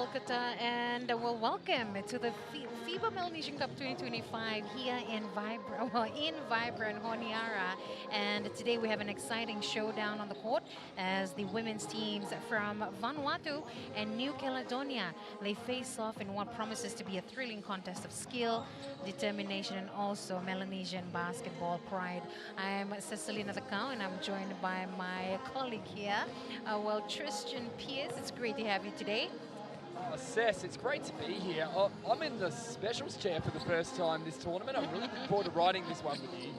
Olkata, and welcome to the FIBA Melanesian Cup 2025 here in Vibrant Honiara. And today we have an exciting showdown on the court as the women's teams from Vanuatu and New Caledonia, they face off in what promises to be a thrilling contest of skill, determination, and also Melanesian basketball pride. I'm Cecilina Thakau, and I'm joined by my colleague here, Tristan Pierce. It's great to have you today. Oh, Cess, it's great to be here. I'm in the specials chair for the first time this tournament. I'm really looking forward to riding this one with you.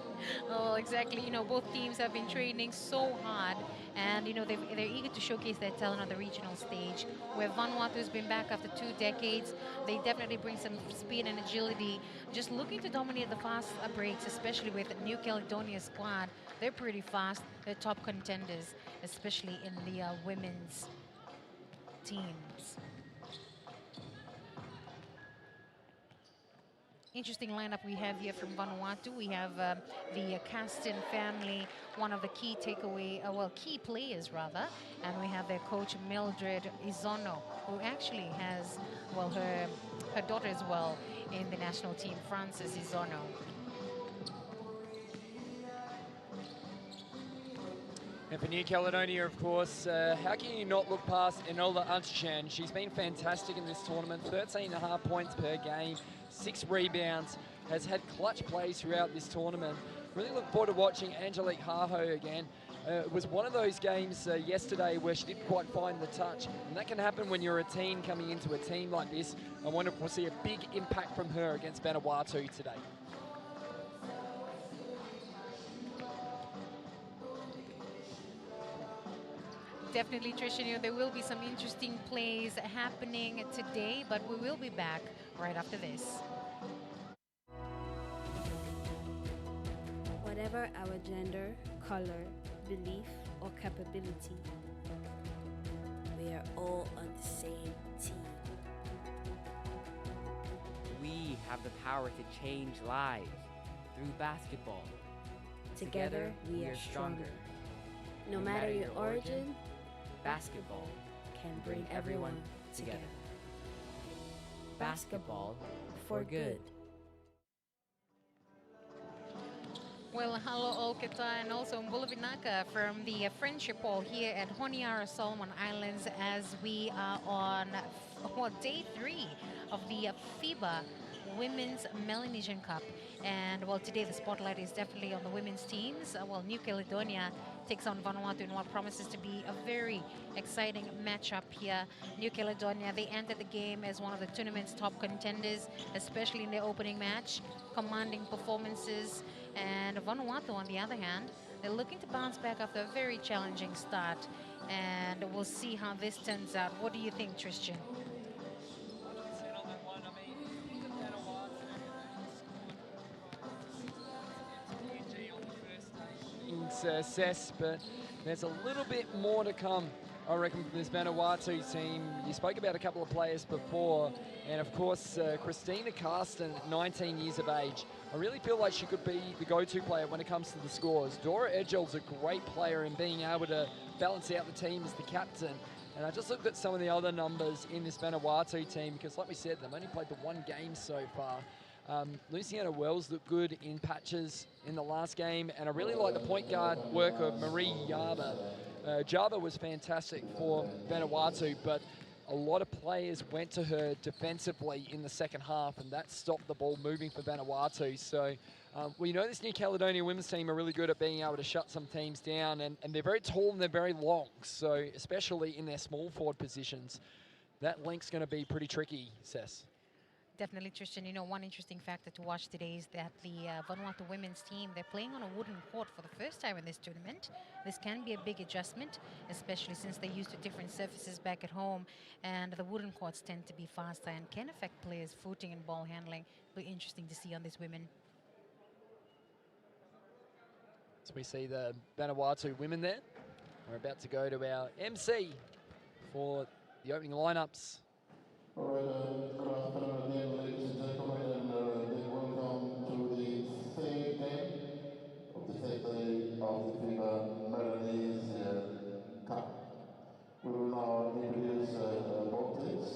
Oh, exactly. You know, both teams have been training so hard, and you know they're eager to showcase their talent on the regional stage. Where Vanuatu has been back after 2 decades, they definitely bring some speed and agility. Just looking to dominate the fast breaks, especially with New Caledonia squad. They're pretty fast. They're top contenders, especially in the women's teams. Interesting lineup we have here from Vanuatu. We have the Caston family, one of the key key players rather, and we have their coach Mildred Izono, who actually has, her daughter as well in the national team, Frances Izono. And for New Caledonia, of course, how can you not look past Enola Antachan? She's been fantastic in this tournament, 13.5 points per game, 6 rebounds, has had clutch plays throughout this tournament. Really look forward to watching Angelique Haho again. It was one of those games yesterday where she didn't quite find the touch, and that can happen when you're a team coming into a team like this. I wonder if we'll see a big impact from her against Vanuatu today. Definitely, Tricia, you know, there will be some interesting plays happening today, but we will be back right after this. Whatever our gender, color, belief, or capability, we are all on the same team. We have the power to change lives through basketball. Together, we are stronger. No matter your origin, basketball can bring everyone together. Basketball for good. Well, hello Olkata and also Mbulavinaka from the Friendship Hall here at Honiara Solomon Islands as we are on day 3 of the FIBA Women's Melanesian Cup. And well, today the spotlight is definitely on the women's teams. New Caledonia takes on Vanuatu in what promises to be a very exciting matchup here. New Caledonia, they entered the game as one of the tournament's top contenders, especially in their opening match, commanding performances. And Vanuatu, on the other hand, they're looking to bounce back after a very challenging start. And we'll see how this turns out. What do you think, Tristan? Cess, but there's a little bit more to come, I reckon, from this Vanuatu team. You spoke about a couple of players before, and of course, Christina Carsten, 19 years of age. I really feel like she could be the go-to player when it comes to the scores. Dora Edgel's a great player in being able to balance out the team as the captain. And I just looked at some of the other numbers in this Vanuatu team because, like we said, they've only played the one game so far. Luciana Wells looked good in patches in the last game, and I really like the point guard work of Marie Java. Java was fantastic for Vanuatu, but a lot of players went to her defensively in the second half, and that stopped the ball moving for Vanuatu. So, we know this New Caledonia women's team are really good at being able to shut some teams down, and they're very tall and they're very long, so especially in their small forward positions. That link's going to be pretty tricky, Cess. Definitely, Tristan. You know, one interesting factor to watch today is that the Vanuatu women's team, they're playing on a wooden court for the first time in this tournament. This can be a big adjustment, especially since they're used to different surfaces back at home, and the wooden courts tend to be faster and can affect players' footing and ball handling. Be interesting to see on these women. So we see the Vanuatu women there. We're about to go to our MC for the opening lineups. All right, good afternoon again, ladies and gentlemen, and welcome to the third day of the FIBA Melanesian Cup. We will now introduce both teams,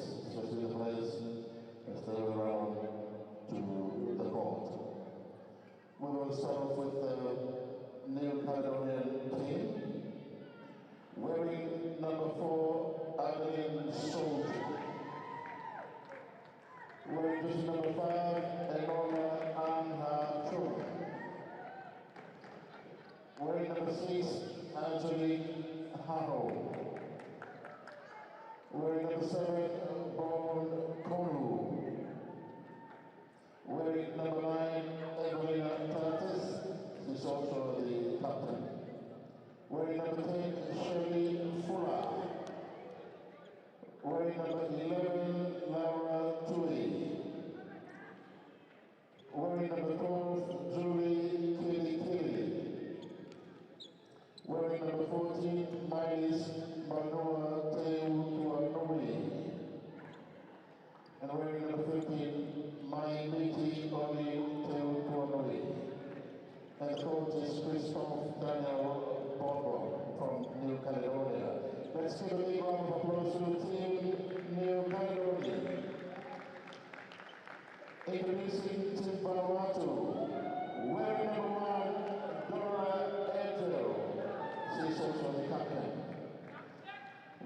is also the captain.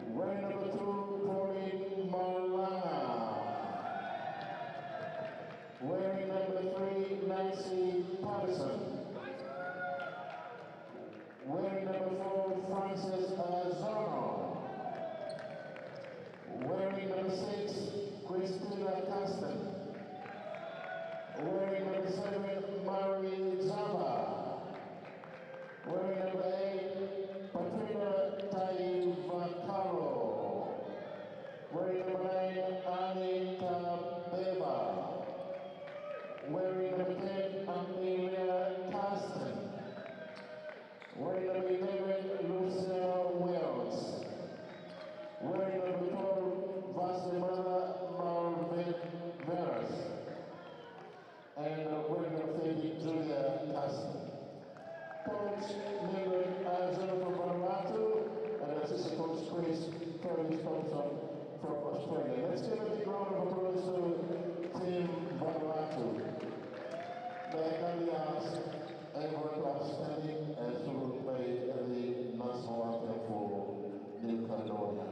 Wearing number 2, Pauline Malanga. Wearing number 3, Nancy Patterson. Wearing number 4, Francis Zono. Wearing number 6, Christina Caston. Wearing number 7, Mary Zava. Wearing number 8, Patrina Taivakaro. Wearing number 9, Anita Beva. Wearing number 10, Amelia Caston. Wearing number 11, Lucia Wells. Wearing number 12, Vasimana Malveras. And wearing number 30, Julia Caston. Coach Leonard Arizona from Vanuatu, and assistant coach Chris Thompson from Australia. Let's give a big round of applause to Team Vanuatu. They kindly ask everyone to outstanding as we will play the national anthem for New Caledonia.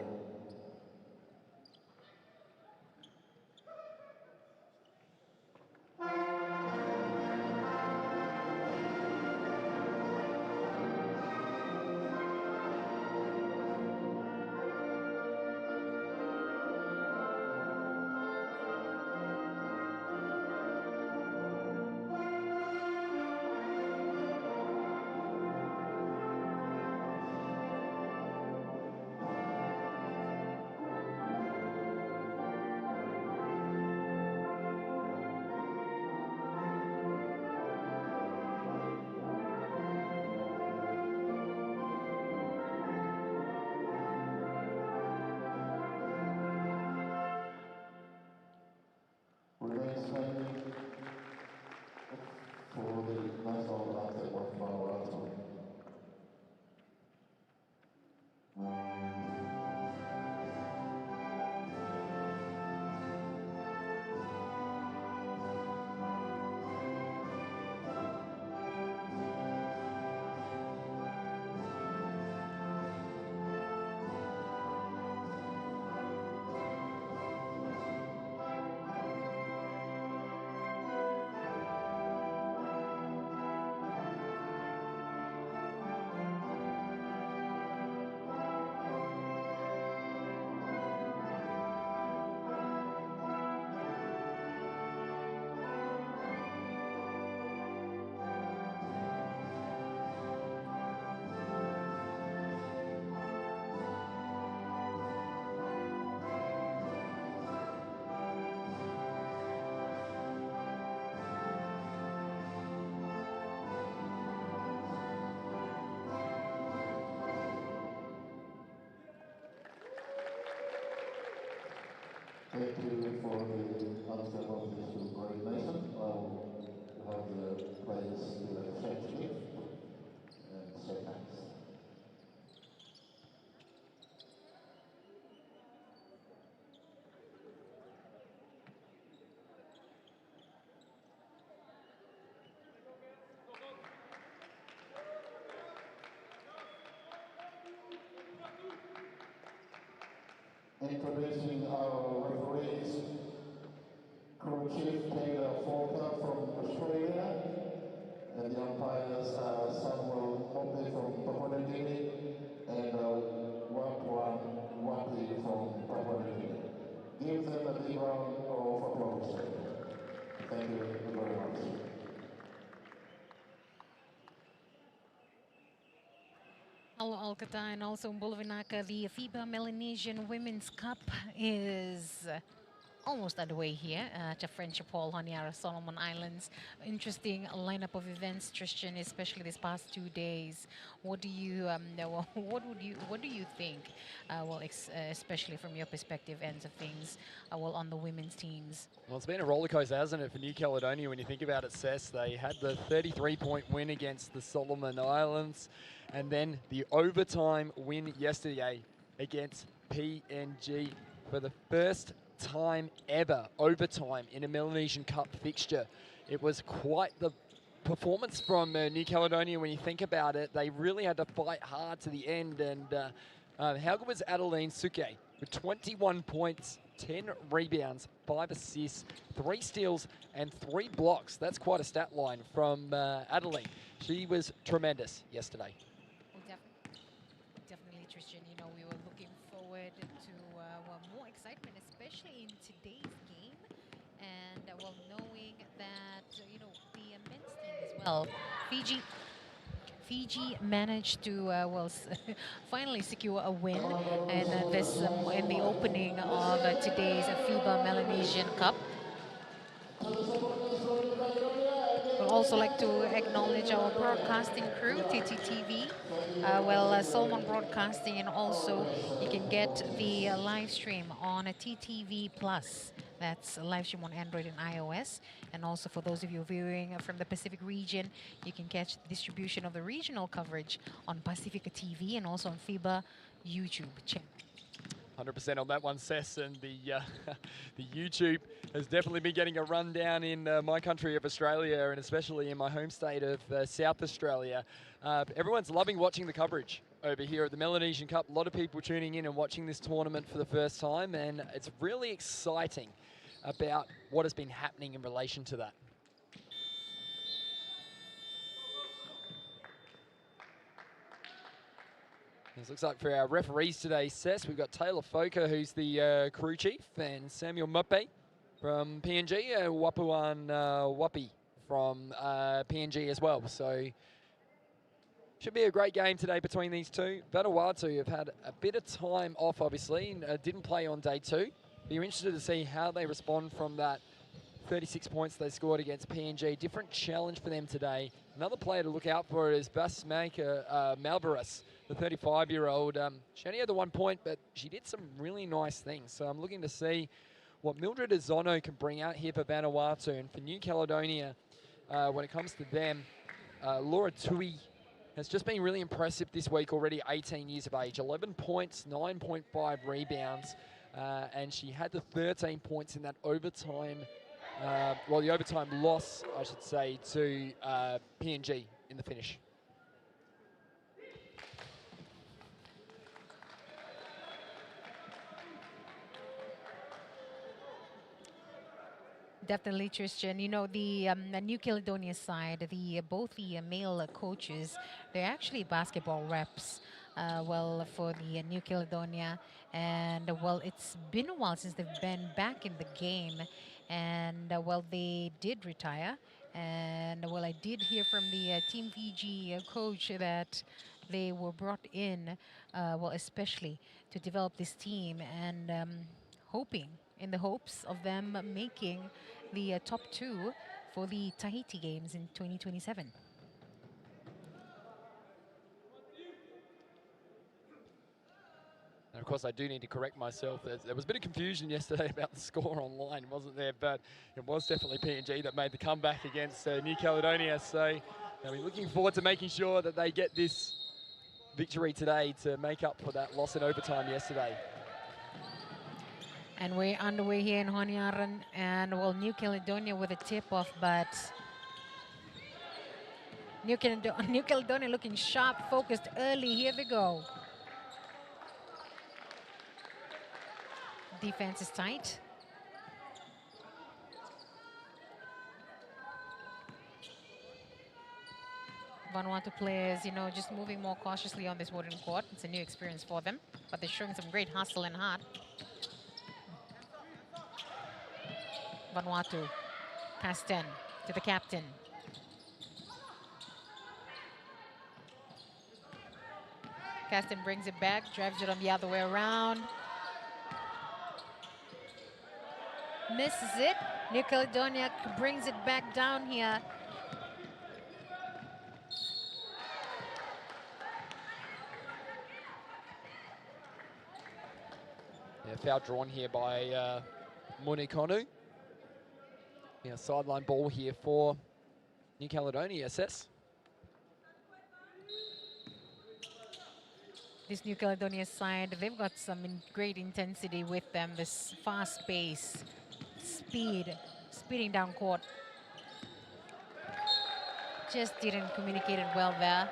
Remain standing for the national anthem of Vanuatu. Thank you for the anthem of this great nation. I'll have the players do a French gift and shake hands. Introducing our referees, Crew Chief Taylor Falker from Australia, and the umpires are Samuel Mope from Papua New Guinea and Wapwan Wapi from Papua New Guinea. Give them a big round of applause. Thank you very much. Hello, Alcata, and also in Bulavinaka, the FIBA Melanesian Women's Cup is almost underway here at Friendship Hall, Honiara, Solomon Islands. Interesting lineup of events, Tristan, especially these past 2 days. What do you what do you think? Especially from your perspective, ends of things. On the women's teams. Well, it's been a roller coaster, hasn't it, for New Caledonia? When you think about it, Cess, they had the 33-point win against the Solomon Islands, and then the overtime win yesterday against PNG for the first time ever overtime in a Melanesian Cup fixture. It was quite the performance from New Caledonia when you think about it. They really had to fight hard to the end. And how good was Adeline Suke with 21 points, 10 rebounds, 5 assists, 3 steals, and 3 blocks. That's quite a stat line from Adeline. She was tremendous yesterday. Well, definitely, Tristan. You know, we were looking forward to well, more excitement, especially in today's game. And well, knowing that you know the men's team as well, Fiji managed to well finally secure a win, and this in the opening of today's FIBA Melanesian Cup. We'd also like to acknowledge our broadcasting crew, TTTV, Solomon Broadcasting, and also you can get the live stream on a TTV Plus. That's a live stream on Android and iOS. And also for those of you viewing from the Pacific region, you can catch the distribution of the regional coverage on Pacifica TV and also on FIBA YouTube channel. 100% on that one, Sess, and the the YouTube has definitely been getting a rundown in my country of Australia, and especially in my home state of South Australia. Everyone's loving watching the coverage over here at the Melanesian Cup. A lot of people tuning in and watching this tournament for the first time, and it's really exciting about what has been happening in relation to that. This looks like for our referees today, Sess, we've got Taylor Foker, who's the crew chief, and Samuel Muppe from PNG, and Wapuan Wapi from PNG as well. So should be a great game today between these two. Vanuatu have had a bit of time off, obviously, and didn't play on day 2. But you're interested to see how they respond from that 36 points they scored against PNG. Different challenge for them today. Another player to look out for is Basmaker Malvarez, the 35-year-old. She only had the 1 point, but she did some really nice things. So I'm looking to see what Mildred Azono can bring out here for Vanuatu. And for New Caledonia, when it comes to them, Laura Tui has just been really impressive this week already, 18 years of age. 11 points, 9.5 rebounds, and she had the 13 points in that overtime, the overtime loss, I should say, to PNG in the finish. Definitely, Tristan. You know, the New Caledonia side, both the male coaches, they're actually basketball reps. For the New Caledonia, and it's been a while since they've been back in the game, and they did retire, and I did hear from the Team Fiji coach that they were brought in, especially to develop this team, and in the hopes of them making the top 2 for the Tahiti Games in 2027. And of course, I do need to correct myself. There was a bit of confusion yesterday about the score online, wasn't there? But it was definitely PNG that made the comeback against New Caledonia. So we're looking forward to making sure that they get this victory today to make up for that loss in overtime yesterday. And we're underway here in Honiara, and New Caledonia with a tip-off, but New Caledonia looking sharp, focused early. Here we go. Defense is tight. Vanuatu players, just moving more cautiously on this wooden court. It's a new experience for them, but they're showing some great hustle and heart. Vanuatu, pass 10 to the captain. Caston brings it back, drives it on the other way around. Misses it. New Caledonia brings it back down here. Yeah, foul drawn here by Munikonu. Yeah, sideline ball here for New Caledonia, Sess. This New Caledonia side, they've got some great intensity with them, this fast pace, speeding down court. Just didn't communicate it well there.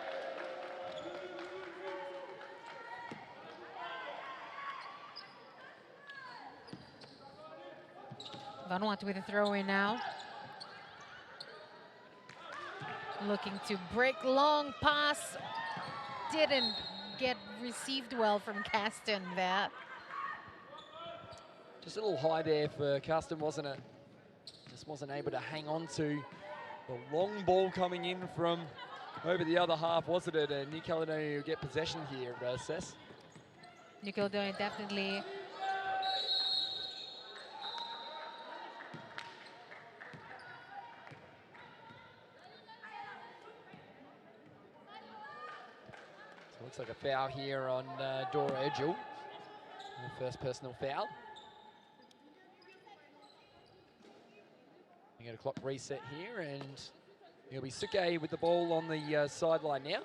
Vanuatu with a throw in now. Looking to break, long pass. Didn't get received well from Caston there. Just a little high there for Caston, wasn't it? Just wasn't able to hang on to the long ball coming in from over the other half, wasn't it? And New Caledonia will get possession here, Sess. New Caledonia definitely So looks like a foul here on Dora Edgell. The first personal foul. You get a clock reset here, and it'll be Suke with the ball on the sideline now.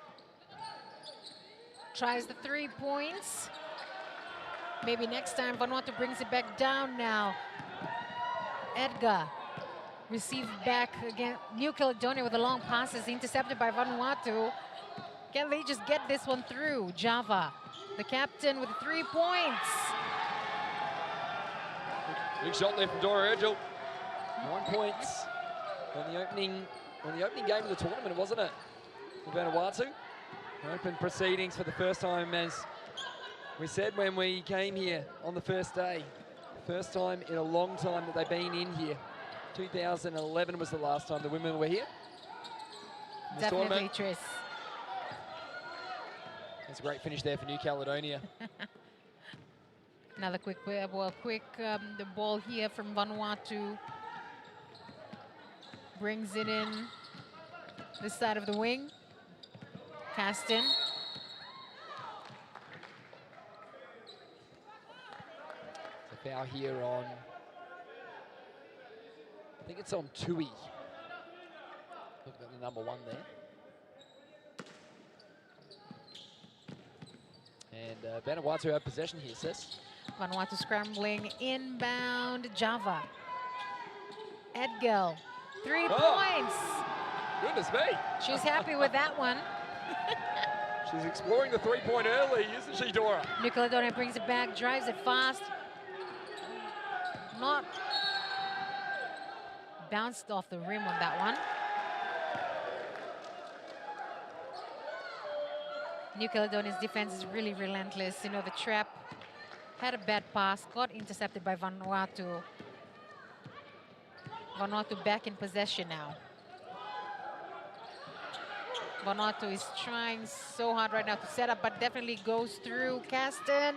tries the 3 points. Maybe next time Vanuatu brings it back down now. Edgar received back again. New Caledonia with the long passes intercepted by Vanuatu. Can they just get this one through? Java, the captain with 3 points. Big shot there from Dora Edgell. 9 points on the opening game of the tournament, wasn't it? For Vanuatu. Open proceedings for the first time, as we said when we came here on the first day. First time in a long time that they've been in here. 2011 was the last time the women were here. in this Definitely, tournament. Tris. That's a great finish there for New Caledonia. Another quick the ball here from Vanuatu. Brings it in this side of the wing. Caston. It's a foul here on, I think it's on Tui. Look at the number 1 there. And Vanuatu have possession here, Sis. Vanuatu scrambling inbound. Java. Edgell. 3 points. Goodness me. She's happy with that one. She's exploring the 3-point early, isn't she, Dora? New Caledonia brings it back, drives it fast. Not bounced off the rim on that one. New Caledonia's defense is really relentless. You know, the trap had a bad pass, got intercepted by Vanuatu. Vanuatu back in possession now. Vanuatu is trying so hard right now to set up, but definitely goes through. Caston.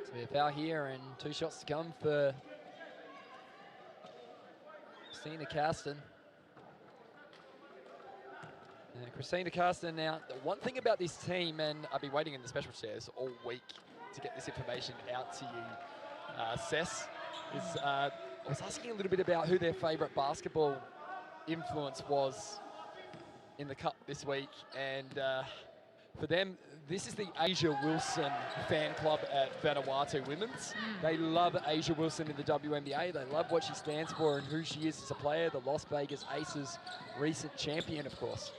So we have a foul here and 2 shots to come for Christina Caston. Christina Caston, now, the one thing about this team, and I've been waiting in the special chairs all week to get this information out to you, Cess, is I was asking a little bit about who their favourite basketball influence was in the Cup this week, and for them, this is the Asia Wilson fan club at Vanuatu Women's. They love Asia Wilson in the WNBA. They love what she stands for and who she is as a player, the Las Vegas Aces recent champion, of course.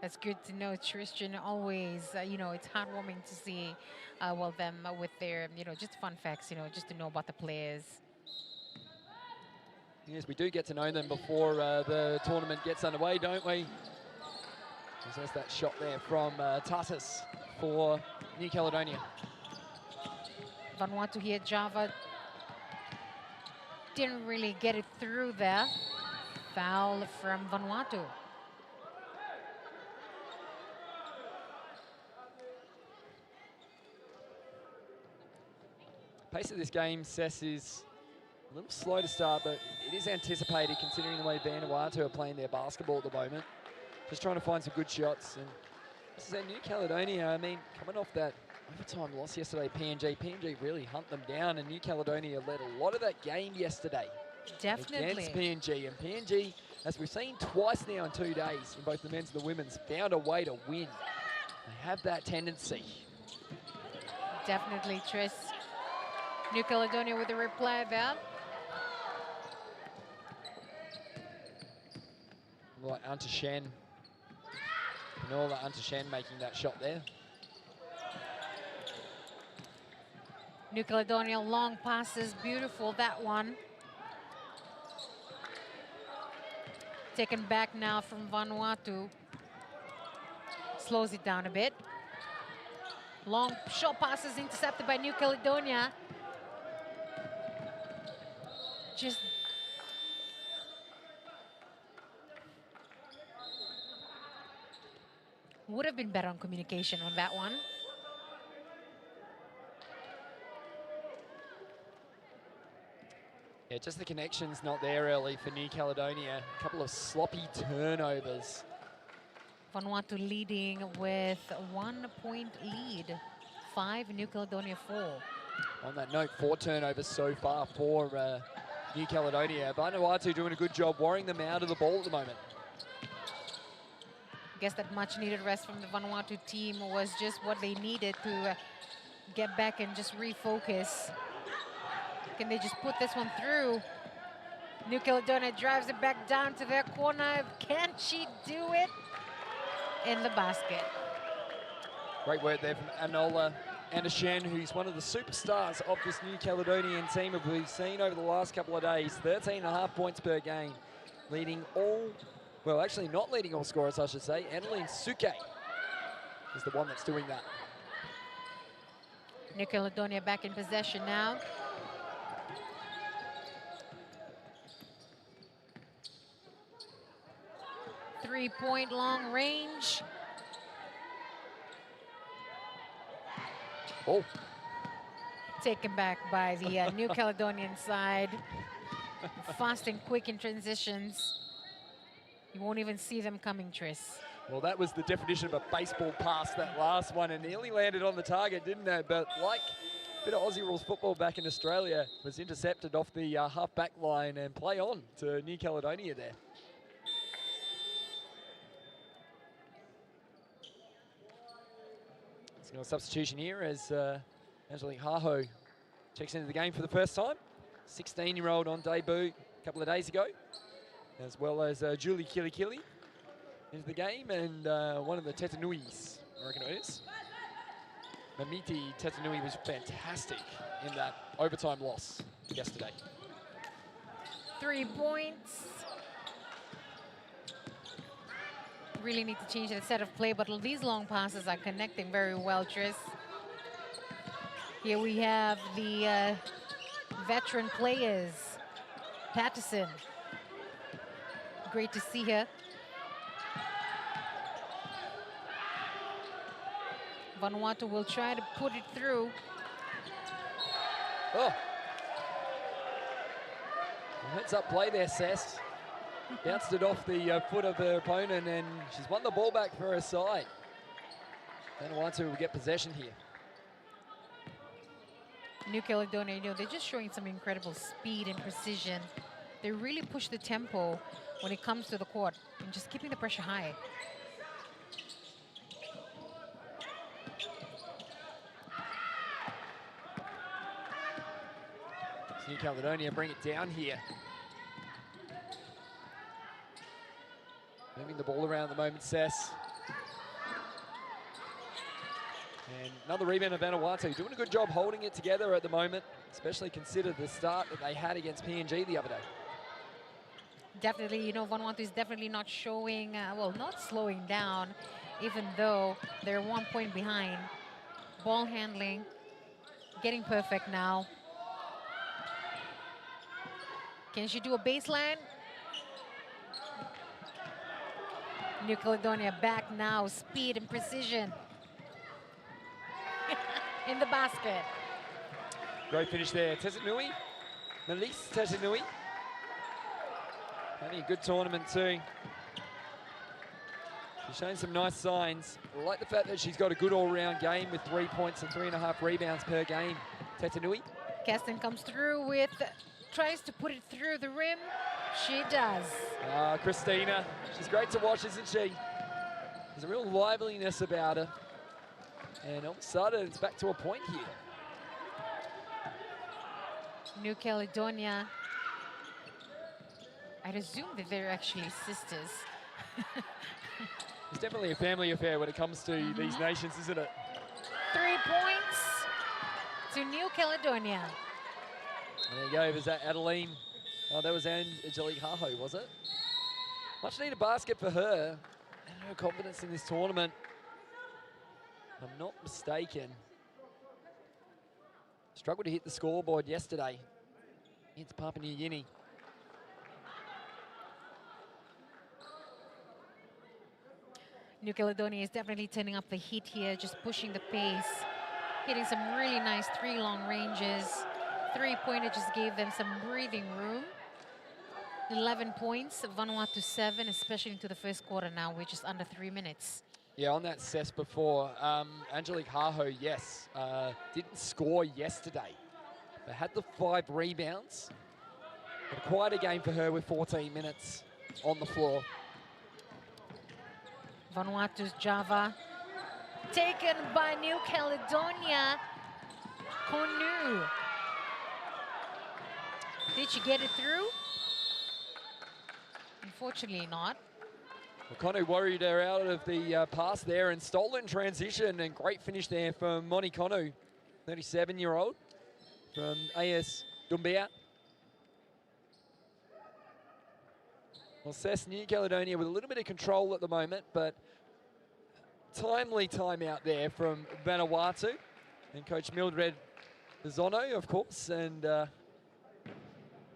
That's good to know, Tristan. Always, you know, it's heartwarming to see, them with their, just fun facts, just to know about the players. Yes, we do get to know them before the tournament gets underway, don't we? There's that shot there from Tatis for New Caledonia. Vanuatu here, Java didn't really get it through there. Foul from Vanuatu. Pace of this game, Cess, is a little slow to start, but it is anticipated considering the way Vanuatu are playing their basketball at the moment. Just trying to find some good shots. And this is New Caledonia, I mean, coming off that overtime loss yesterday, PNG really hunt them down, and New Caledonia led a lot of that game yesterday. Definitely. Against PNG. And PNG, as we've seen twice now in 2 days, in both the men's and the women's, found a way to win. They have that tendency. Definitely, Tris. New Caledonia with a reply there. Like Anta Shen. And all that Anta Shen making that shot there. New Caledonia, long passes, beautiful, that one. Taken back now from Vanuatu. Slows it down a bit. Long short passes intercepted by New Caledonia. Just would have been better on communication on that one. Yeah, just the connection's not there early for New Caledonia. A couple of sloppy turnovers. Vanuatu leading with a 1 point lead. 5, New Caledonia 4. On that note, 4 turnovers so far for New Caledonia. Vanuatu doing a good job worrying them out of the ball at the moment. Guess that much needed rest from the Vanuatu team was just what they needed to get back and just refocus. Can they just put this one through? New Caledonia drives it back down to their corner. Can she do it? In the basket. Great work there from Anola Andershen, who's one of the superstars of this New Caledonian team that we've seen over the last couple of days. 13.5 points per game, leading all, well, actually not leading all scorers, I should say. Annalene Suke is the one that's doing that. New Caledonia back in possession now. Three-point long range. Oh, Taken back by the New Caledonian side. Fast and quick in transitions. You won't even see them coming, Tris. well, that was the definition of a baseball pass, that last one, and nearly landed on the target, didn't it? But like a bit of Aussie rules football back in Australia, was intercepted off the half-back line and play on to New Caledonia there. No substitution here as Angelique Haho checks into the game for the first time. 16-year-old on debut a couple of days ago, as well as Julie Kilikili into the game, and one of the Tetanuis, I reckon it is. Mamiti Tetanui was fantastic in that overtime loss yesterday. 3 points. Really need to change the set of play, but these long passes are connecting very well, Tris. Here we have the veteran players. Patterson. Great to see her. Vanuatu will try to put it through. Oh. Heads up play there, Cess. Bounced it off the foot of her opponent, and she's won the ball back for her side. Vanuatu will get possession here. New Caledonia, you know, they're just showing some incredible speed and precision. They really push the tempo when it comes to the court and just keeping the pressure high. New Caledonia bring it down here. Moving the ball around at the moment, Cess. And another rebound of Vanuatu, doing a good job holding it together at the moment, especially consider the start that they had against PNG the other day. Definitely, you know, Vanuatu is definitely not showing, well, not slowing down, even though they're 1 point behind. Ball handling, getting perfect now. Can she do a baseline? New Caledonia back now, speed and precision. In the basket. Great finish there. Tetanui, Melise Tetanui. Having a good tournament too. She's showing some nice signs. I like the fact that she's got a good all-round game with 3 points and 3.5 rebounds per game. Tetanui. Keston comes through with, tries to put it through the rim. She does. Christina, she's great to watch, isn't she? There's a real liveliness about her. And all of a sudden, it's back to a point here. New Caledonia. I'd assume that they're actually sisters. It's definitely a family affair when it comes to these nations, isn't it? 3 points to New Caledonia. And there you go, was that Adeline? Oh, that was Angelique Haho, was it? Much needed basket for her and her confidence in this tournament. If I'm not mistaken. Struggled to hit the scoreboard yesterday against Papua New Guinea. New Caledonia is definitely turning up the heat here, just pushing the pace, hitting some really nice 3 long ranges. 3-pointer just gave them some breathing room. 11 points, Vanuatu 7, especially into the first quarter now, we're just under 3 minutes. Yeah, on that cess before, Angelique Haho, yes, didn't score yesterday, but had the 5 rebounds. But quite a game for her with 14 minutes on the floor. Vanuatu's Java taken by New Caledonia. Konu. Did she get it through? Unfortunately not. Well, Konu worried her out of the pass there and stolen transition, and great finish there from Moni Konu, 37-year-old from AS Dumbia. Well, Cess, New Caledonia with a little bit of control at the moment, but timely timeout there from Vanuatu and Coach Mildred Zono, of course, and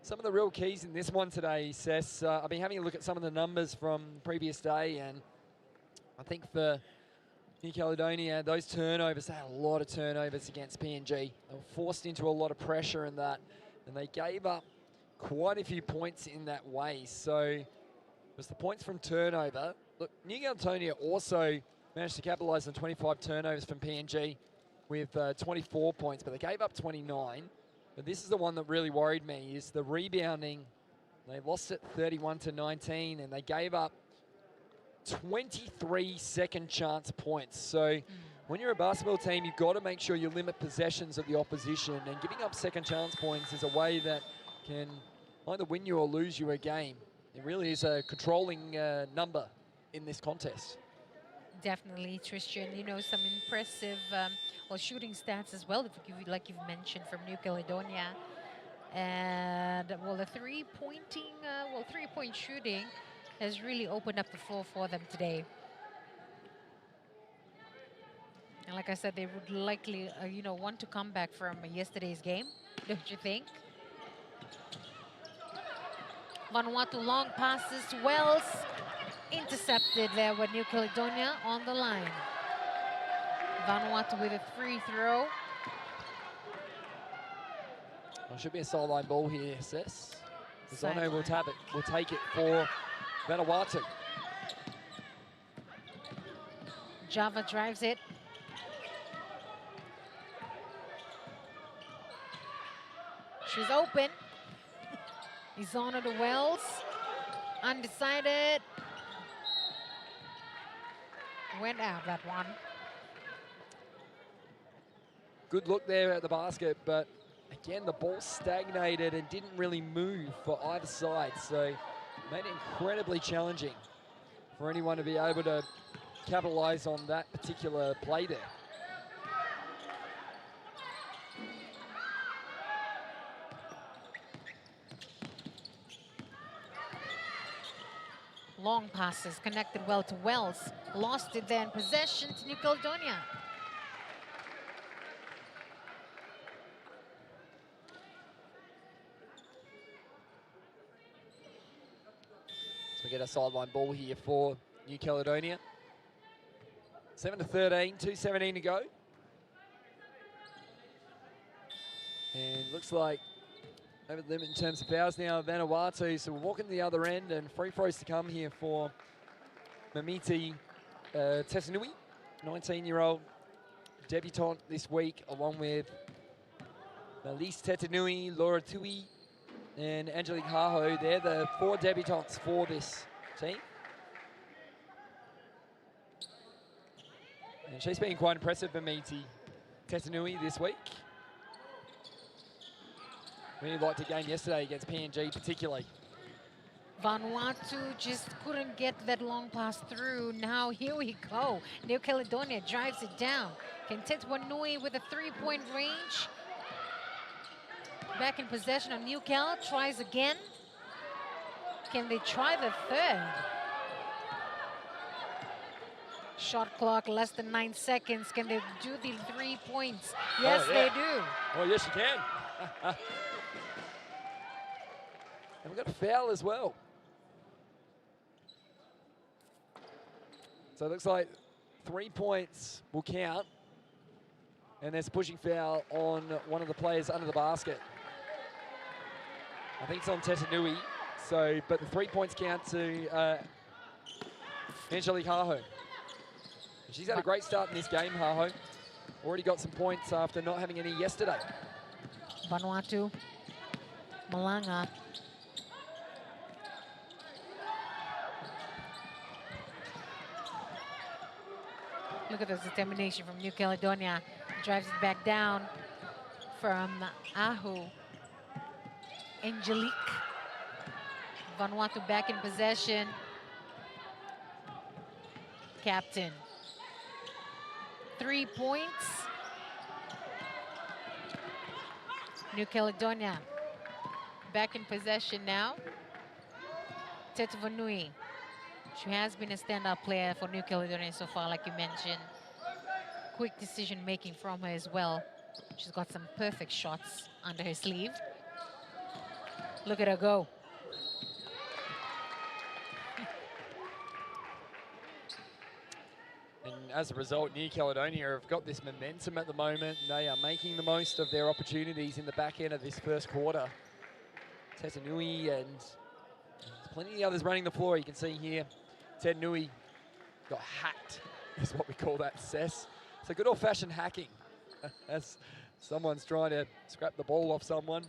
some of the real keys in this one today, Cess. I've been having a look at some of the numbers from the previous day, and I think for New Caledonia, those turnovers, they had a lot of turnovers against PNG. They were forced into a lot of pressure in that, and they gave up quite a few points in that way. So it was the points from turnover. Look, New Caledonia also managed to capitalise on 25 turnovers from PNG with 24 points, but they gave up 29. But this is the one that really worried me, is the rebounding. They lost it 31-19, and they gave up 23 second chance points. So when you're a basketball team, you've got to make sure you limit possessions of the opposition, and giving up second chance points is a way that can either win you or lose you a game. It really is a controlling number in this contest. Definitely, Tristan. You know, some impressive shooting stats as well, like you've mentioned, from New Caledonia. And, well, the three-point shooting has really opened up the floor for them today. And like I said, they would likely, want to come back from yesterday's game, don't you think? Vanuatu long passes to Wells. Intercepted there with New Caledonia on the line. Vanuatu with a free throw. Well, should be a sideline ball here, Cess. Zono will Sideline. will take it for Vanuatu. Java drives it. She's open. Izona to Wells. Undecided. Went out that one. Good look there at the basket, but again, the ball stagnated and didn't really move for either side. So made it incredibly challenging for anyone to be able to capitalize on that particular play there. Long passes connected well to Wells. Lost it then. Possession to New Caledonia. So we get a sideline ball here for New Caledonia. 7-13, 2:17 to go. And looks like over the limit in terms of fouls now, Vanuatu. So we're walking to the other end, and free throws to come here for Mamiti Tesanui, 19-year-old debutante this week, along with Melise Tetanui, Laura Tui, and Angelique Haho. They're the 4 debutantes for this team. And she's been quite impressive for Meaty Tetanui this week. Really liked her game yesterday against PNG particularly. Vanuatu just couldn't get that long pass through. Now here we go. New Caledonia drives it down. Can Tetuanui with a 3-point range. Back in possession on New Cal. Tries again. Can they try the third? Shot clock less than 9 seconds. Can they do the 3 points? Yes, Oh, yeah. they do. Oh, yes, you can. And we've got a foul as well. So it looks like 3 points will count. And there's a pushing foul on one of the players under the basket. I think it's on Tetanui. So, but the 3 points count to Angelique Haho. She's had a great start in this game, Haho. Already got some points after not having any yesterday. Vanuatu. Malanga. Look at this determination from New Caledonia. Drives it back down from Ahu. Angelique. Vanuatu back in possession. Captain. 3 points. New Caledonia back in possession now. Tetuanui. She has been a standout player for New Caledonia so far, like you mentioned. Quick decision making from her as well. She's got some perfect shots under her sleeve. Look at her go. And as a result, New Caledonia have got this momentum at the moment. They are making the most of their opportunities in the back end of this first quarter. Tetanui and there's plenty of the others running the floor. You can see here, Tetanui got hacked, is what we call that, Cess. So good old-fashioned hacking. As someone's trying to scrap the ball off someone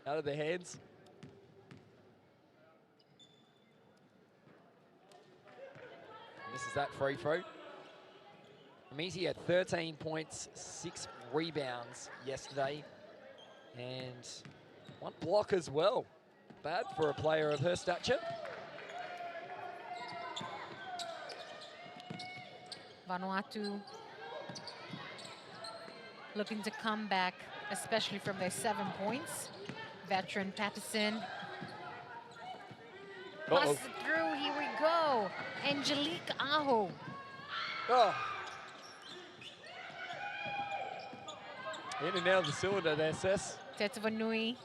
out of their hands. And this is that free throw. Meaty had 13 points, 6 rebounds yesterday, and 1 block as well. Bad for a player of her stature. Vanuatu looking to come back, especially from their 7 points. Veteran Patterson. Pass it through, here we go. Angelique Aho. Oh. In and out of the cylinder there, Cess. Tetuanui.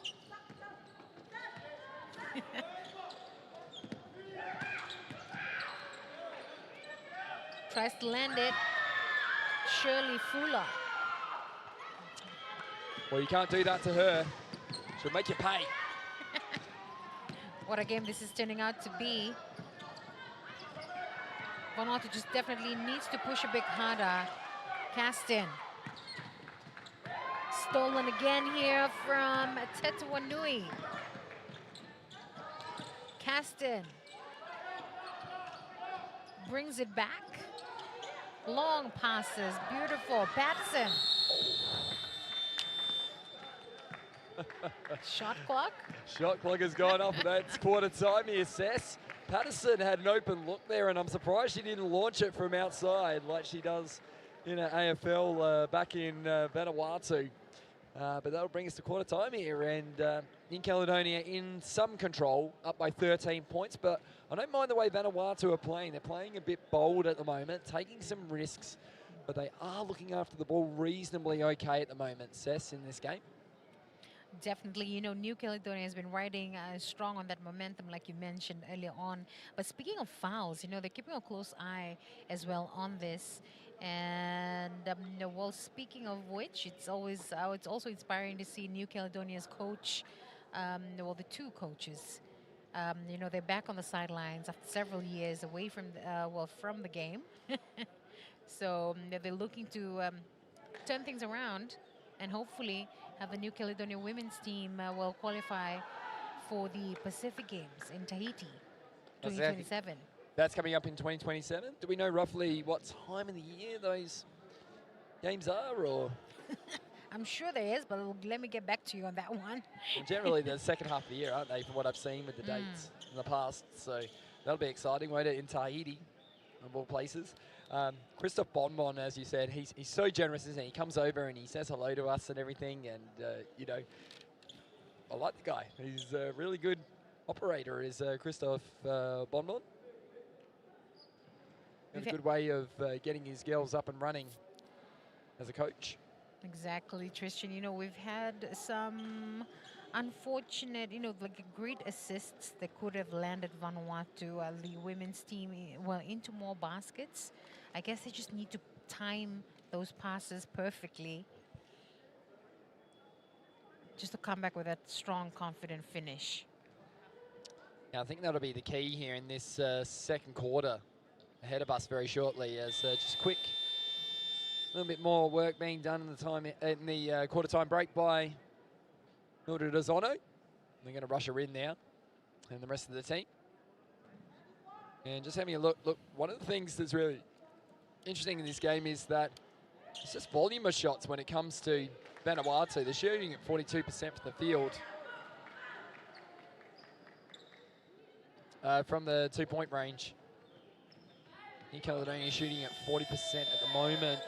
Tries to land it. Shirley Fuller. Well, you can't do that to her. She'll make you pay. What a game this is turning out to be. Vanuatu just definitely needs to push a bit harder. Caston. Stolen again here from Tetuanui. Caston brings it back. Long passes, beautiful. Patterson. Shot clock. Shot clock has gone off, and that's quarter time here, Cess. Patterson had an open look there, and I'm surprised she didn't launch it from outside like she does in an AFL back in Vanuatu. But that'll bring us to quarter time here, and New Caledonia in some control, up by 13 points. But I don't mind the way Vanuatu are playing. They're playing a bit bold at the moment, taking some risks, but they are looking after the ball reasonably okay at the moment, Cess, in this game. Definitely, you know, New Caledonia has been riding strong on that momentum, like you mentioned earlier on. But speaking of fouls, you know, they're keeping a close eye as well on this. And well, speaking of which, it's also inspiring to see New Caledonia's coach, well, the 2 coaches. You know, they're back on the sidelines after several years away from from the game. So they're looking to turn things around and hopefully have the New Caledonia women's team will qualify for the Pacific Games in Tahiti, 2027. That's coming up in 2027. Do we know roughly what time of the year those games are, or I'm sure there is, but let me get back to you on that one. well, generally the second half of the year, aren't they, from what I've seen with the dates in the past? So that'll be exciting. Won't it, in Tahiti, of all places. Christophe Bonbon, as you said, he's so generous, isn't he? He comes over and he says hello to us and everything, and you know, I like the guy. He's a really good operator, is Christophe Bonbon. Got a good way of getting his girls up and running as a coach. Exactly, Tristan. You know, we've had some unfortunate, you know, like great assists that could have landed Vanuatu, the women's team, well, into more baskets. I guess they just need to time those passes perfectly just to come back with that strong, confident finish. Yeah, I think that'll be the key here in this second quarter. Ahead of us very shortly, as just quick, a little bit more work being done in the quarter time break by Mildred Ozono. They're going to rush her in now, and the rest of the team. And just having a look, one of the things that's really interesting in this game is that it's just volume of shots when it comes to Vanuatu. They're shooting at 42% from the field. From the 2-point range. New Caledonia shooting at 40% at the moment.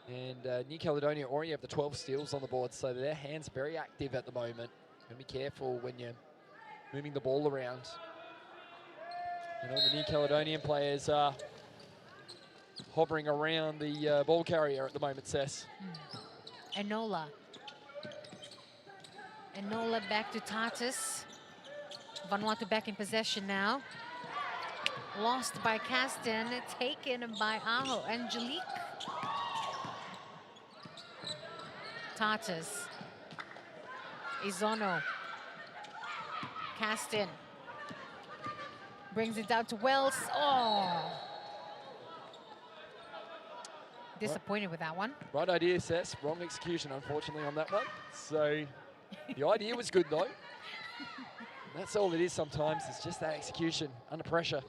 And New Caledonia already have the 12 steals on the board, so their hands very active at the moment. And be careful when you're moving the ball around. And all the New Caledonian players are hovering around the ball carrier at the moment, Sess. Enola. Enola back to Tatis. Vanuatu back in possession now. Lost by Caston, taken by Aho. Angelique. Tatis. Izono. Caston. Brings it down to Wells. Oh! Disappointed with that one. Right idea, Sess. Wrong execution, unfortunately, on that one. So the idea was good, though. That's all it is sometimes. It's just that execution under pressure.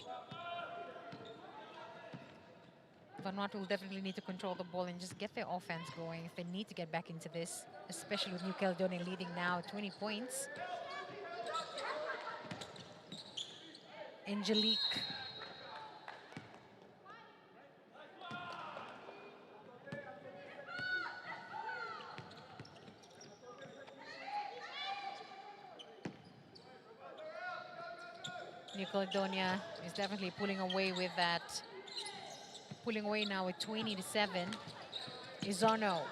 Vanuatu will definitely need to control the ball and just get their offense going if they need to get back into this, especially with New Caledonia leading now 20 points. Angelique. New Caledonia is definitely pulling away with that. Pulling away now with 20-7. Izono.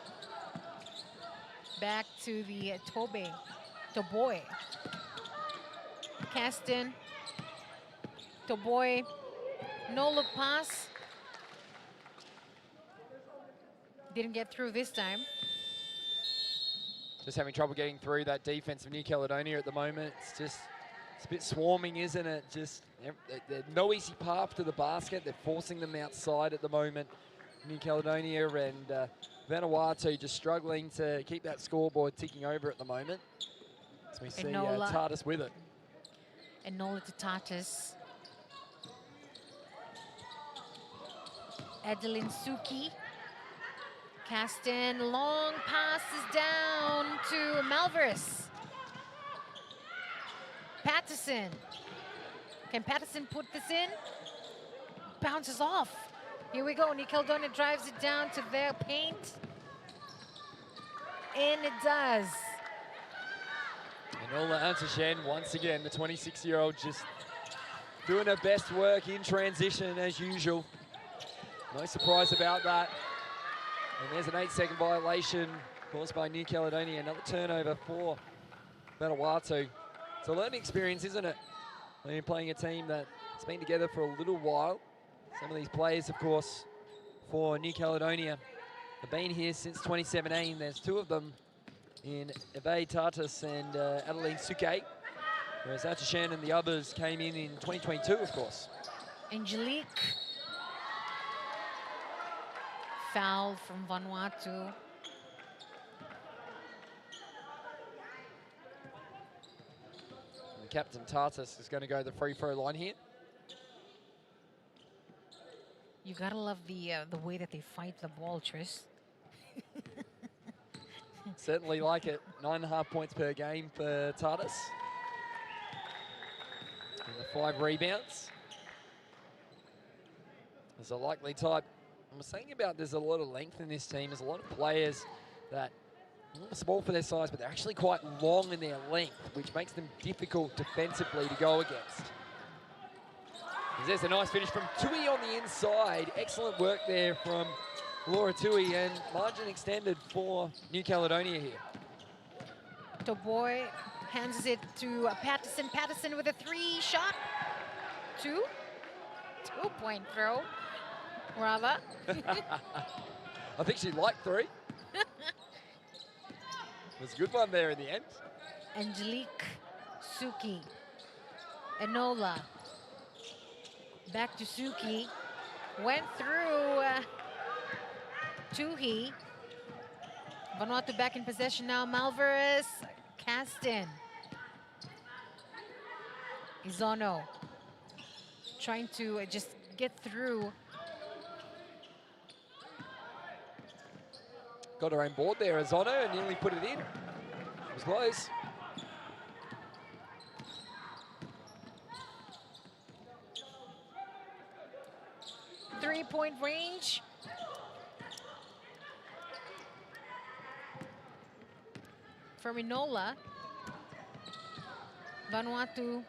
Back to the Toboy. Caston. Toboy. No look pass. Didn't get through this time. Just having trouble getting through that defense of New Caledonia at the moment. It's a bit swarming, isn't it? Just no easy path to the basket. They're forcing them outside at the moment. New Caledonia and Vanuatu just struggling to keep that scoreboard ticking over at the moment. As we see Tatis with it. Enola to Tatis. Adeline Suki. Caston, long passes down to Malveris. Patterson. Can Patterson put this in? Bounces off. Here we go. New Caledonia drives it down to their paint. And it does. And Ola Antishen, once again, the 26-year-old, just doing her best work in transition as usual. No surprise about that. And there's an 8-second violation caused by New Caledonia. Another turnover for Vanuatu. It's a learning experience, isn't it? They're playing a team that's been together for a little while. Some of these players, of course, for New Caledonia have been here since 2017. There's two of them in Eve Tatis and Adeline Suke, whereas Atishan and the others came in 2022, of course. Angelique. Foul from Vanuatu. And Captain Tatis is going to go to the free throw line here. You gotta love the way that they fight the ball, Tris. certainly like it. 9.5 points per game for Tatis. And the 5 rebounds. There's a likely type. I was saying about there's a lot of length in this team. There's a lot of players that are a little small for their size, but they're actually quite long in their length, which makes them difficult defensively to go against. There's a nice finish from Tui on the inside. Excellent work there from Laura Tui, and margin extended for New Caledonia here. Toboy hands it to Patterson. Patterson with a 3 shot. 2-point throw, rather. I think she liked 3. It was a good one there in the end. Angelique, Suki, Enola. Back to Suki. Went through Tuhi. Vanuatu back in possession now. Malvarez, Caston. Izono trying to just get through. Got her own board there, Izono, and nearly put it in. It was close. Three-point range. From Enola. Vanuatu,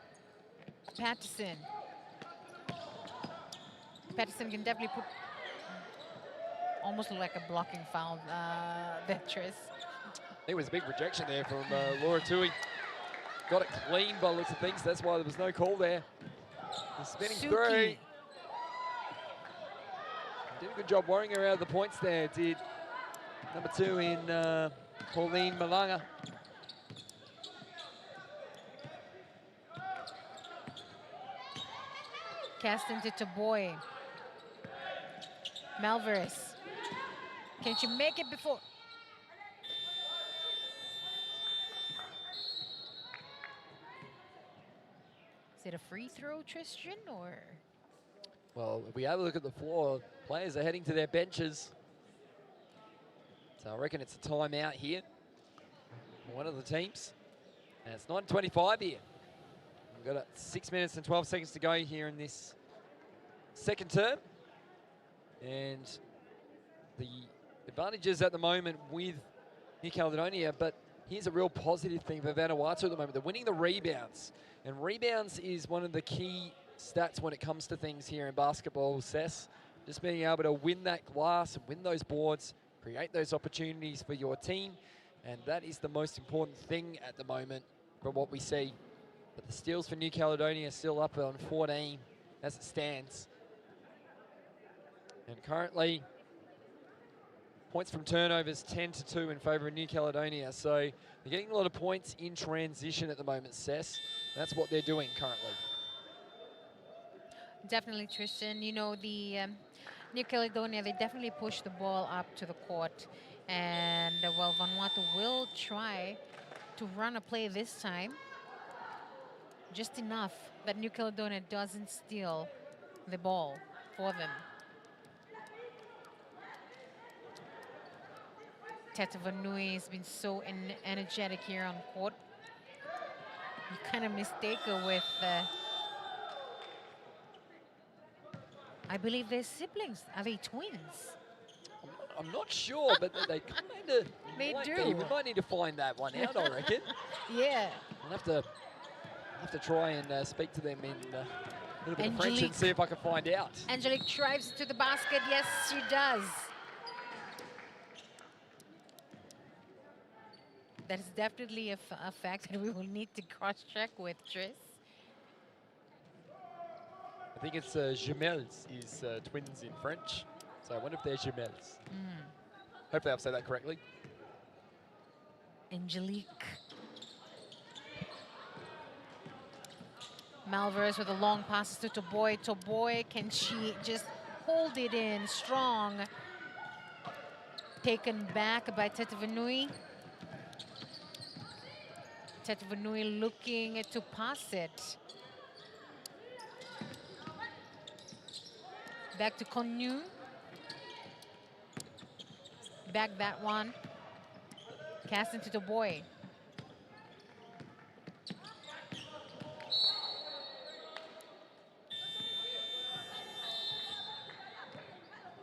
Patterson. Patterson can definitely put, almost like a blocking foul, that Tris. It was a big rejection there from Laura Tui. Got it clean by the looks of things. That's why there was no call there. The spinning Suki. 3. Did a good job worrying her out of the points there, did number 2 in Pauline Malanga. Caston to Toboy. Malvarez. Can she make it before? Is it a free throw, Tristan, or? Well, if we have a look at the floor, players are heading to their benches. So I reckon it's a timeout here. One of the teams. And it's 9:25 here. We've got 6 minutes and 12 seconds to go here in this second term. And the advantages at the moment with New Caledonia, but here's a real positive thing for Vanuatu at the moment. They're winning the rebounds. And rebounds is one of the key stats when it comes to things here in basketball, Sess. Just being able to win that glass and win those boards, create those opportunities for your team. And that is the most important thing at the moment from what we see. But the steals for New Caledonia are still up on 14 as it stands. And currently, points from turnovers 10-2 in favour of New Caledonia. So they're getting a lot of points in transition at the moment, Sess. That's what they're doing currently. Definitely, Tristan. You know, the New Caledonia, they definitely push the ball up to the court. And, well, Vanuatu will try to run a play this time. Just enough that New Caledonia doesn't steal the ball for them. Teta Vanui has been so energetic here on court. You kind of mistake her with, I believe they're siblings. Are they twins? I'm not sure, but they kind of They might do. be. We might need to find that one out, I reckon. Yeah. I'll have to try and speak to them in a little bit of French and Angelique. see if I can find out. Angelique drives to the basket. Yes, she does. That is definitely a fact that we will need to cross-check with Tris. I think it's jumelles is twins in French. So I wonder if they're jumelles. Hopefully I've said that correctly. Angelique. Malvarez with a long passes to Toboy. Toboy, can she just hold it in strong? Taken back by Teta Vanui. Teta Vanui looking to pass it. Back to Konyu. Back that one. Casting to the boy.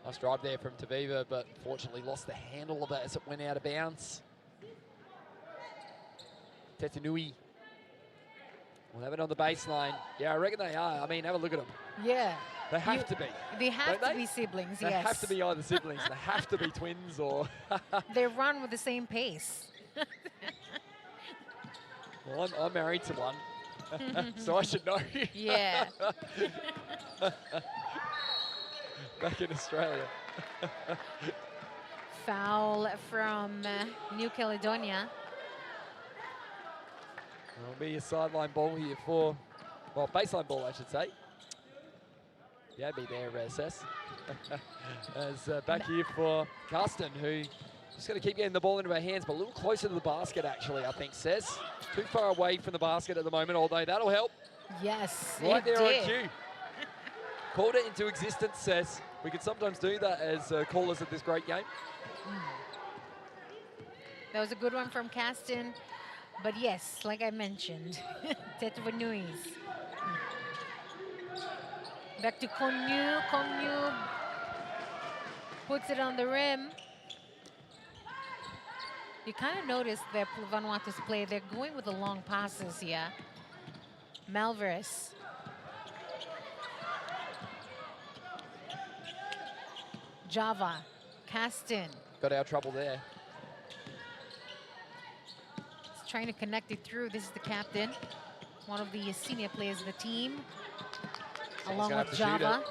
Nice drive there from Taviva, but unfortunately lost the handle of it as it went out of bounds. Tetanui will have it on the baseline. Yeah, I reckon they are. I mean, have a look at them. Yeah. They have to be. They have don't to be siblings, They yes. have to be either siblings. They have to be twins or... They run with the same pace. Well, I'm married to one, so I should know. Yeah. Back in Australia. Foul from New Caledonia. It'll be a sideline ball here for, well, baseline ball, I should say. Yeah, be there, Sess. As back here for Carsten, who just going to keep getting the ball into her hands, but a little closer to the basket, actually, I think, Sess. Too far away from the basket at the moment, although that'll help. Yes, Right it there did. on cue. Called it into existence, Sess. We can sometimes do that as callers of this great game. That was a good one from Caston. But yes, like I mentioned, Tetvanuis. Back to Konyu. Konyu puts it on the rim. You kind of notice that Vanuatu's play. They're going with the long passes here. Malveris. Java. Caston. Got our trouble there. He's trying to connect it through. This is the captain. One of the senior players of the team. Along gonna with have to shoot Java.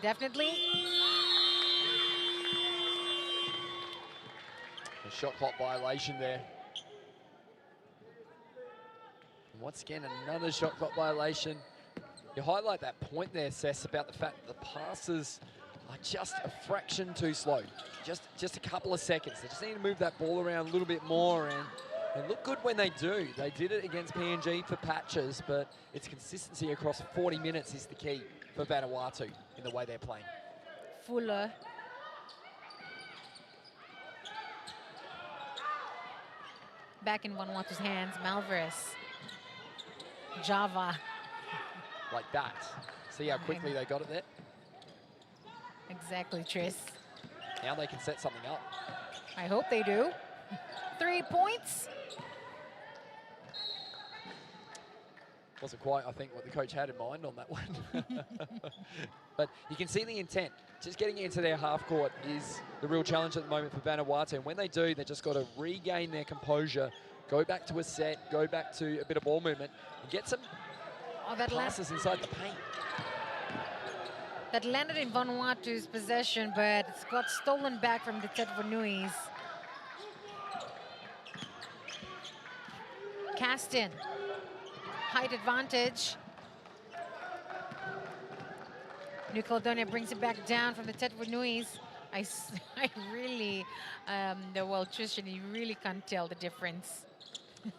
Definitely. A shot clock violation there. And once again, another shot clock violation. You highlight that point there, Sess, about the fact that the passes are just a fraction too slow. Just a couple of seconds. They just need to move that ball around a little bit more and look good when they do. They did it against PNG for patches, but its consistency across 40 minutes is the key for Vanuatu in the way they're playing. Fuller. Back in Vanuatu's hands, Malveris. Java. Like that. See how quickly they got it there? Exactly, Tris. Now they can set something up. I hope they do. 3 points. Wasn't quite, I think, what the coach had in mind on that one. But you can see the intent. Just getting into their half court is the real challenge at the moment for Vanuatu. And when they do, they just got to regain their composure, go back to a set, go back to a bit of ball movement, and get some passes inside the paint. That landed in Vanuatu's possession, but it's got stolen back from the Tetvanuis. Caston. Height advantage. New Caledonia brings it back down from the Tetvanuis. I really, well, Tristan, you really can't tell the difference.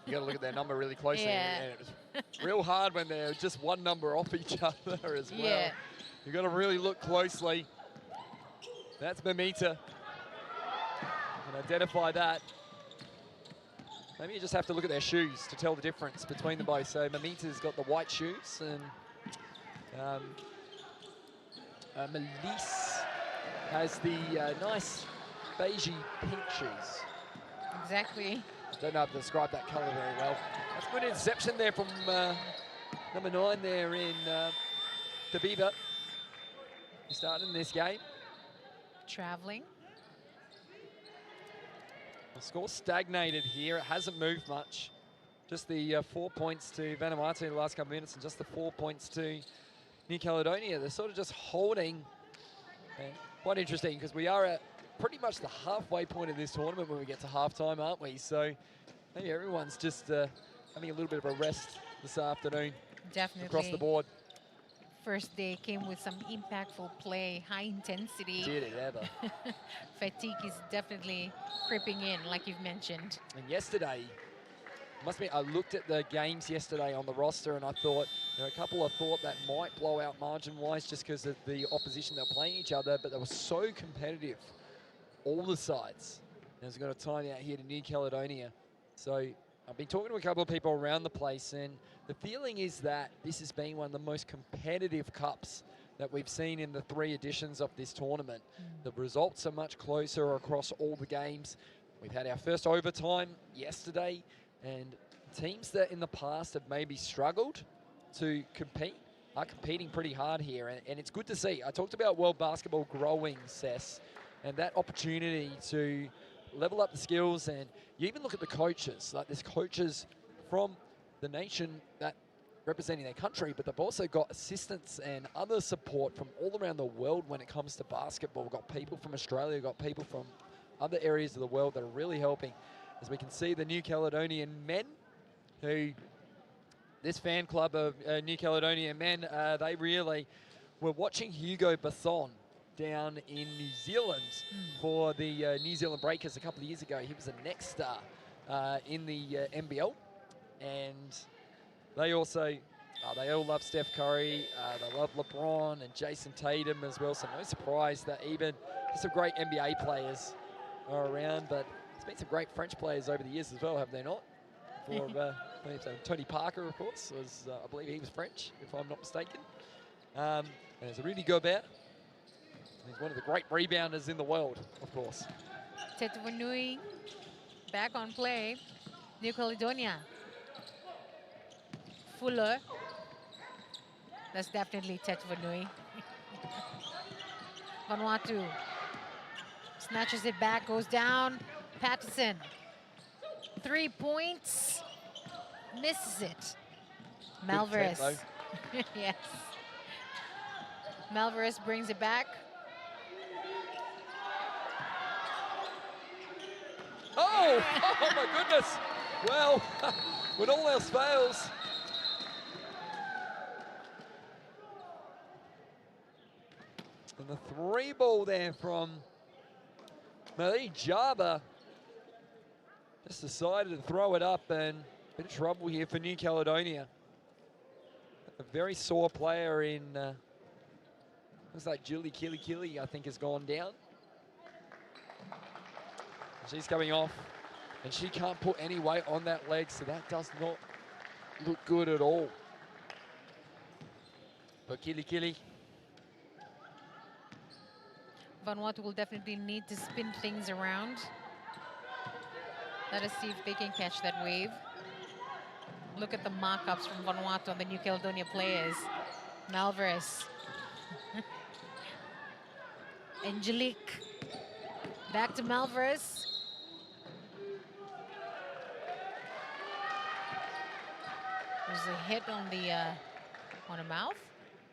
You got to look at their number really closely. Yeah. And it was real hard when they're just one number off each other as well. Yeah. You got to really look closely. That's Mamita. And identify that. Maybe you just have to look at their shoes to tell the difference between the both. So Mamita's got the white shoes and Melise has the nice beigey pink shoes. Exactly. Don't know how to describe that colour very well. That's good interception there from number 9 there in Tabiba. He started in this game. Traveling. The score stagnated here. It hasn't moved much. Just the 4 points to Vanuatu in the last couple of minutes and just the 4 points to New Caledonia. They're sort of just holding. And quite interesting because we are at pretty much the halfway point of this tournament when we get to halftime, aren't we? So maybe everyone's just having a little bit of a rest this afternoon. Definitely. Across the board. First day came with some impactful play, high intensity. Did it ever. Fatigue is definitely creeping in, like you've mentioned. And yesterday, I looked at the games yesterday on the roster and I thought, a couple I thought that might blow out margin-wise just because of the opposition they were playing each other, but they were so competitive, all the sides. As we've got a timeout here to New Caledonia. So I've been talking to a couple of people around the place, and the feeling is that this has been one of the most competitive cups that we've seen in the 3 editions of this tournament. The results are much closer across all the games. We've had our first overtime yesterday, and teams that in the past have maybe struggled to compete are competing pretty hard here, and it's good to see. I talked about world basketball growing, Cess, and that opportunity to level up the skills, and you even look at the coaches. Like, there's coaches from the nation that representing their country, but they've also got assistants and other support from all around the world when it comes to basketball. We've got people from Australia, got people from other areas of the world that are really helping. As we can see, the New Caledonian men, who this fan club of New Caledonian men, they really were watching Hugo Basson down in New Zealand for the New Zealand Breakers a couple of years ago. He was a next star in the NBL, and they also, they all love Steph Curry, they love LeBron and Jason Tatum as well, so no surprise that even some great NBA players are around, but there's been some great French players over the years as well, have they not? For Tony Parker, of course, was I believe he was French, if I'm not mistaken. And there's Rudy Gobert. He's one of the great rebounders in the world, of course. Tete Vanui back on play. New Caledonia. Fuller. That's definitely Tete Vanui. Vanuatu snatches it back, goes down. Patterson. 3 points. Misses it. Malvarez. Yes. Malvarez brings it back. Oh, oh my goodness. Well, when all else fails. And the 3 ball there from Malik Jaba. Just decided to throw it up, and a bit of trouble here for New Caledonia. A very sore player in, looks like Julie Kili, I think, has gone down. She's coming off, and she can't put any weight on that leg, so that does not look good at all. But Kili. Vanuatu will definitely need to spin things around. Let us see if they can catch that wave. Look at the markups from Vanuatu on the New Caledonia players. Malvarez. Angelique. Back to Malvarez. There's a hit on the mouth.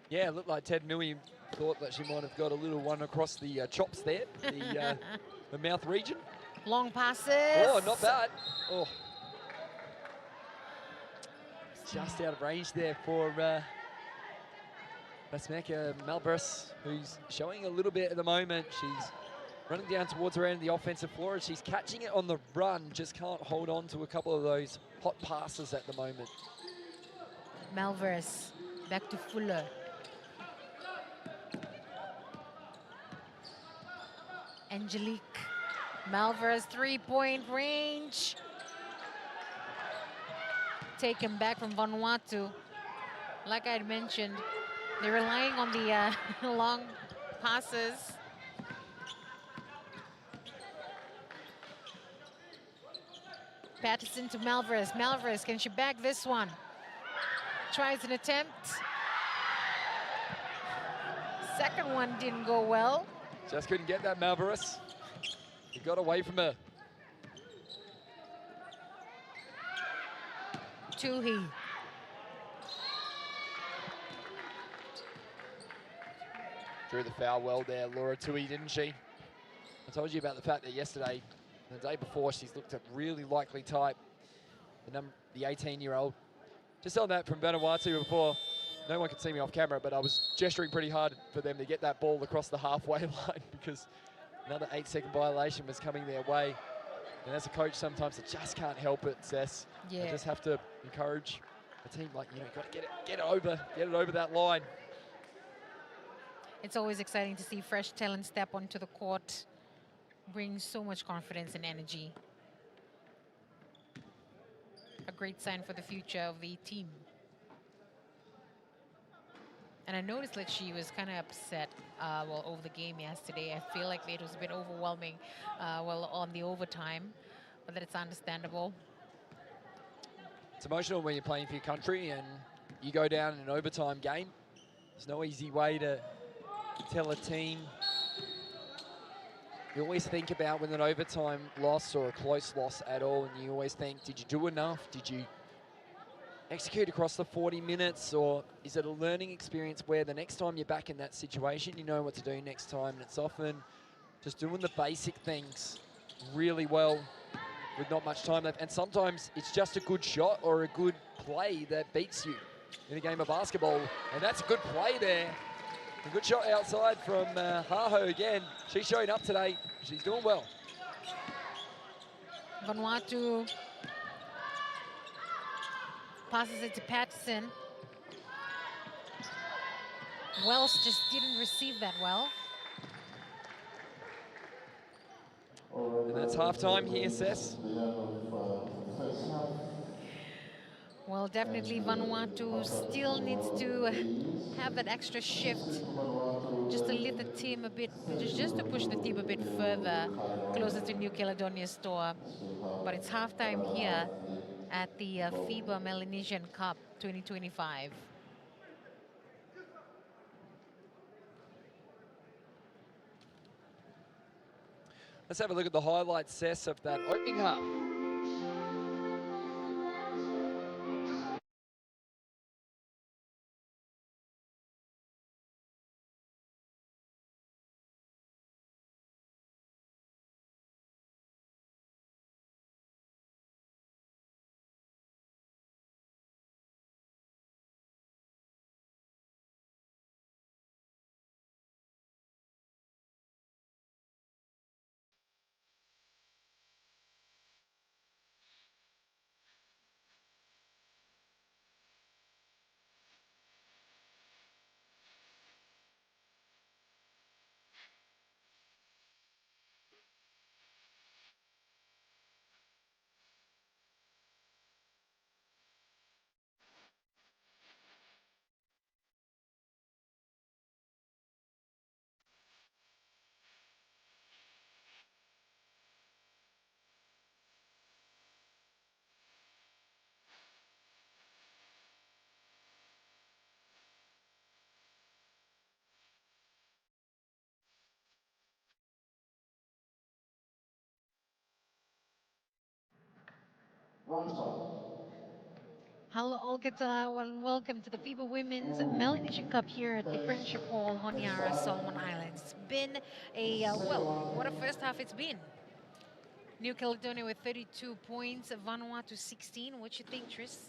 Yeah, it looked like Ted Nui thought that she might have got a little one across the chops there, the mouth region. Long passes. Oh, not bad. Oh. Just out of range there for Basmeka Malvarez, who's showing a little bit at the moment. She's running down towards her end of the offensive floor, and she's catching it on the run, just can't hold on to a couple of those hot passes at the moment. Malvarez back to Fuller. Angelique. Malvarez 3-point range. Taken back from Vanuatu. Like I had mentioned, they're relying on the long passes. Patterson to Malvarez. Malvarez, can she bag this one? Tries an attempt. Second one didn't go well. Just couldn't get that, Malvarez. He got away from her. Tuhi. Drew the foul well there, Laura Tui, didn't she? I told you about the fact that yesterday, the day before, she's looked at really likely type. The 18-year-old. Just on that from Vanuatu before, no one could see me off camera, but I was gesturing pretty hard for them to get that ball across the halfway line because another 8-second violation was coming their way. And as a coach, sometimes I just can't help it, Cess. Yeah. I just have to encourage the team, like, you know, you've got to get it over that line. It's always exciting to see fresh talent step onto the court. brings so much confidence and energy. A great sign for the future of the team. And I noticed that she was kind of upset, over the game yesterday. I feel like it was a bit overwhelming, on the overtime, but that it's understandable. It's emotional when you're playing for your country and you go down in an overtime game. There's no easy way to tell a team. You always think about with an overtime loss or a close loss at all, and you always think, did you do enough? Did you execute across the 40 minutes, or is it a learning experience where the next time you're back in that situation, you know what to do next time? And it's often just doing the basic things really well with not much time left. And sometimes it's just a good shot or a good play that beats you in a game of basketball. And that's a good play there. A good shot outside from Haho again. She's showing up today. She's doing well. Vanuatu passes it to Patterson. Wells just didn't receive that well. And that's halftime here, Sess. Well, definitely Vanuatu still needs to have that extra shift just to lift the team a bit, just to push the team a bit further closer to New Caledonia's store. But it's halftime here at the FIBA Melanesian Cup 2025. Let's have a look at the highlights, Sess, of that opening half. Hello, Olgata, and welcome to the FIBA Women's Melanesian Cup here at the Friendship Hall, Honiara, Solomon Islands. It's been what a first half it's been. New Caledonia with 32 points, Vanuatu 16. What you think, Tris?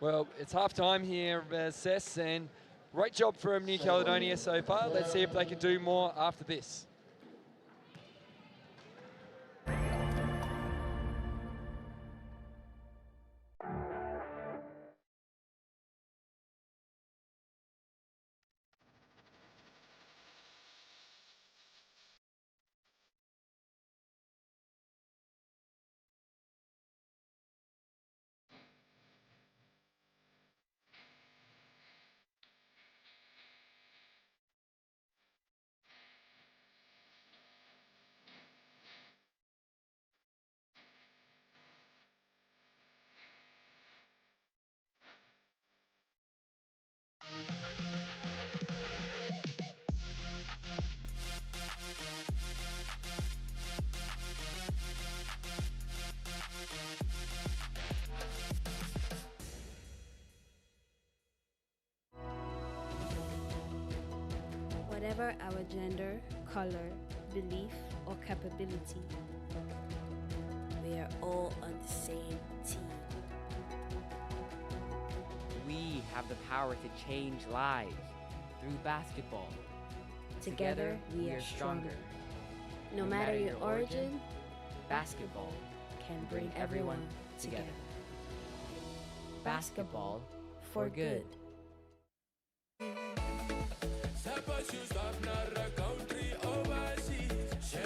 Well, it's half-time here, Sess, and great job from New Caledonia so far. Let's see if they can do more after this. Whatever our gender, color, belief, or capability, we are all on the same team. We have the power to change lives through basketball. Together, we are stronger. No matter your origin, basketball can bring everyone together. Basketball for good. Suppose you stop not a country overseas.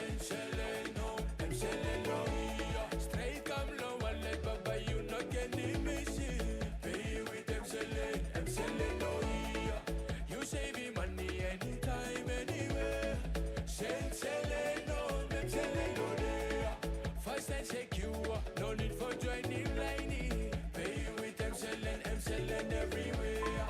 shelling everywhere.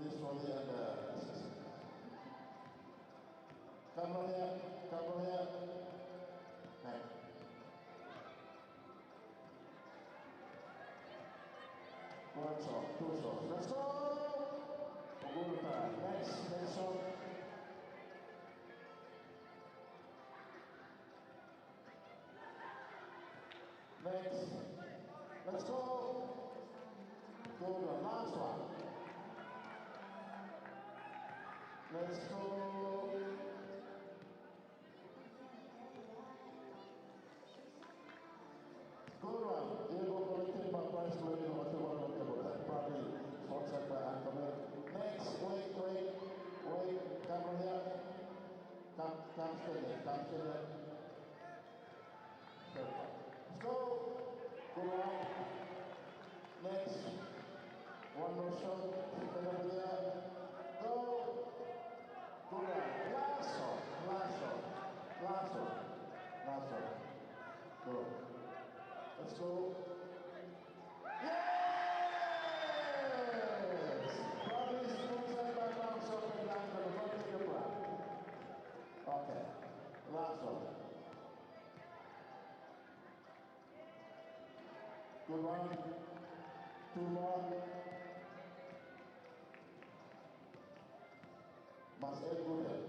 This for the come here, come here. Next. One shot, two shots. Let's go! Good time. Next shot. Next. Let's go. Good one. Last one. Let's go. Good one. Diego collected by price to win over 200 table. Probably sponsored by Anthony. Next, wait. Come here. Come stay there. Let's go. Good one. Next. One more shot. Stay over there. Go. Good one. Last shot. Go. Let's go. Yes! Probably sponsored by Bounce Up and Land, but don't take a plan. Okay. Last one. Good one. Two more. Must add good head.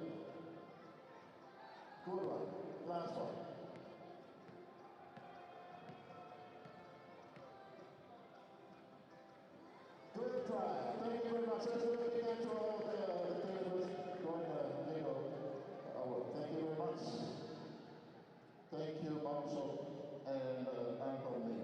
Good one. Last one. Good try. Thank you very much. Let's do it again to all the tables going thank you very much. Thank you, Bounce and Anthony.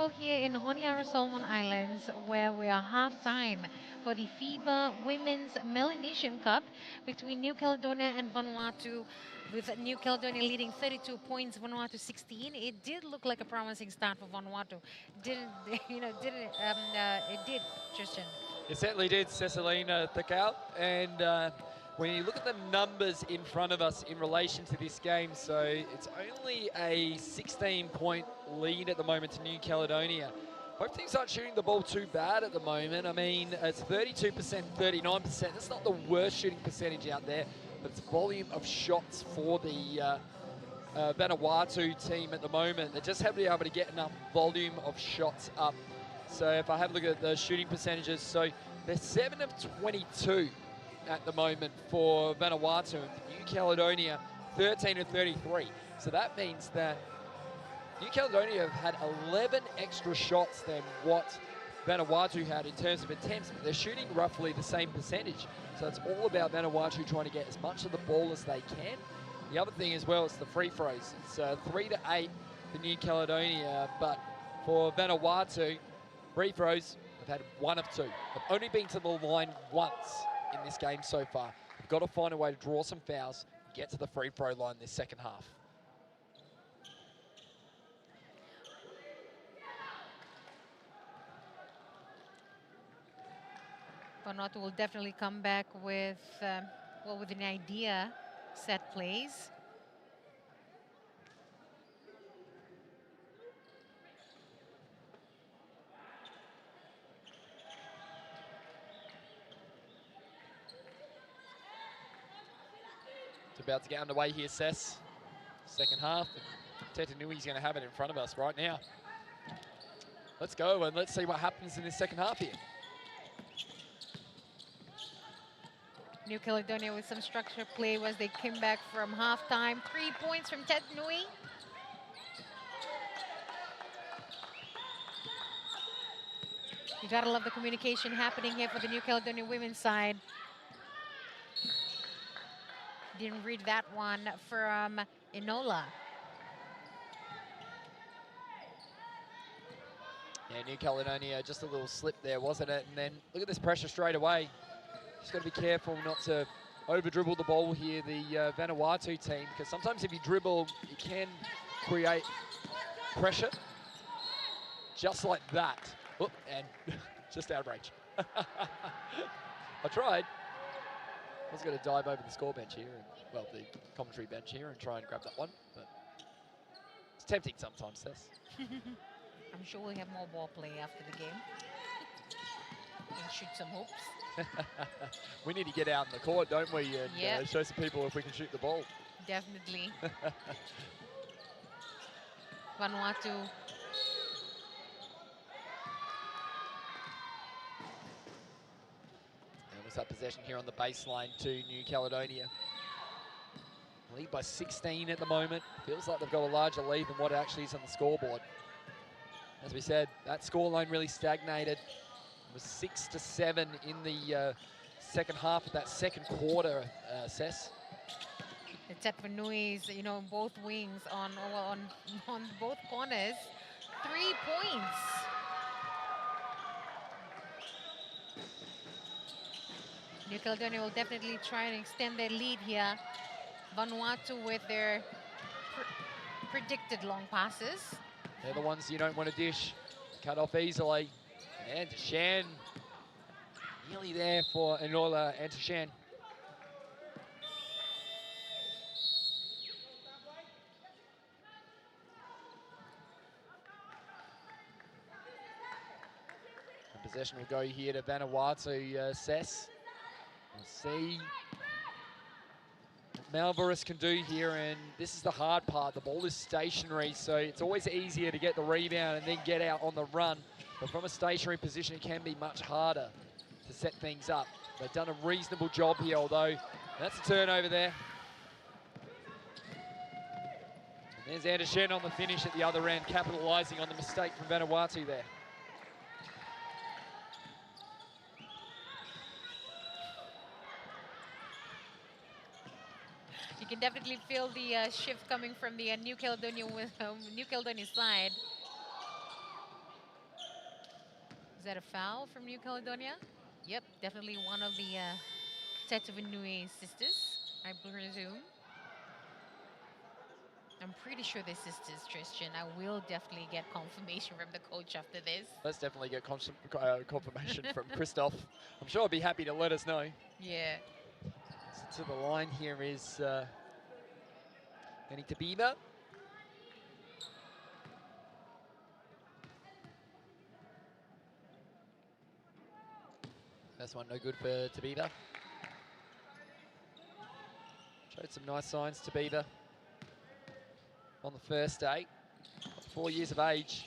all here in Honiara Solomon Islands, where we are halftime for the FIBA Women's Melanesian Cup between New Caledonia and Vanuatu, with New Caledonia leading 32 points, Vanuatu 16. It did look like a promising start for Vanuatu. Didn't, it did, Tristan. It certainly did, Cecilina Thakal. And when you look at the numbers in front of us in relation to this game, so it's only a 16-point lead at the moment to New Caledonia. Both teams aren't shooting the ball too bad at the moment. I mean, it's 32%, 39%. That's not the worst shooting percentage out there, but it's volume of shots for the Vanuatu team at the moment. They just haven't been able to get enough volume of shots up. So if I have a look at the shooting percentages, so they're 7 of 22 at the moment for Vanuatu, and New Caledonia 13 of 33. So that means that New Caledonia have had 11 extra shots than what Vanuatu had in terms of attempts, but they're shooting roughly the same percentage. So it's all about Vanuatu trying to get as much of the ball as they can. The other thing as well is the free throws. It's 3 to 8 for New Caledonia, but for Vanuatu, free throws, they've had 1 of 2. They've only been to the line once in this game so far. They've got to find a way to draw some fouls and get to the free throw line this second half. Vanuatu will definitely come back with, with an idea, set plays. It's about to get underway here, Cess. Second half. Tetanui's going to have it in front of us right now. Let's go and let's see what happens in this second half here. New Caledonia with some structured play as they came back from halftime. 3 points from Tetanu'i. You gotta love the communication happening here for the New Caledonia women's side. Didn't read that one from Enola. Yeah, New Caledonia, just a little slip there, wasn't it? And then look at this pressure straight away. Just got to be careful not to over-dribble the ball here, the Vanuatu team, because sometimes if you dribble, you can create pressure, just like that. Oop, and just out of range. I tried. I was going to dive over the score bench here, and, well, the commentary bench here, and try and grab that one, but it's tempting sometimes, Tess. I'm sure we'll have more ball play after the game. And shoot some hoops. We need to get out in the court, don't we, and Yep. show some people if we can shoot the ball. Definitely. Vanuatu. And was that possession here on the baseline to New Caledonia. Lead by 16 at the moment. Feels like they've got a larger lead than what actually is on the scoreboard. As we said, that scoreline really stagnated. It was 6-7 in the second half of that second quarter, Cess. The Tetanui's, both wings on both corners. 3 points. New Caledonia will definitely try and extend their lead here. Vanuatu with their predicted long passes. They're the ones you don't want to dish. Cut off easily. And Shan nearly there for Enola and Shan. Possession will go here to Vanuatu, Cess. We'll see what Malvarez can do here, and this is the hard part. The ball is stationary, so it's always easier to get the rebound and then get out on the run. But from a stationary position, it can be much harder to set things up. They've done a reasonable job here, although that's a turnover there. And there's Anderson on the finish at the other end, capitalising on the mistake from Vanuatu there. You can definitely feel the shift coming from the New Caledonia side. Is that a foul from New Caledonia? Yep, definitely one of the Tetavanui sisters, I presume. I'm pretty sure they're sisters, Tristan. I will definitely get confirmation from the coach after this. Let's definitely get confirmation from Christoph. I'm sure he'll be happy to let us know. Yeah. So to the line here is Annie Tabiba. That's one no good for Tabiba. Showed some nice signs, Tabiba, on the first day. 4 years of age.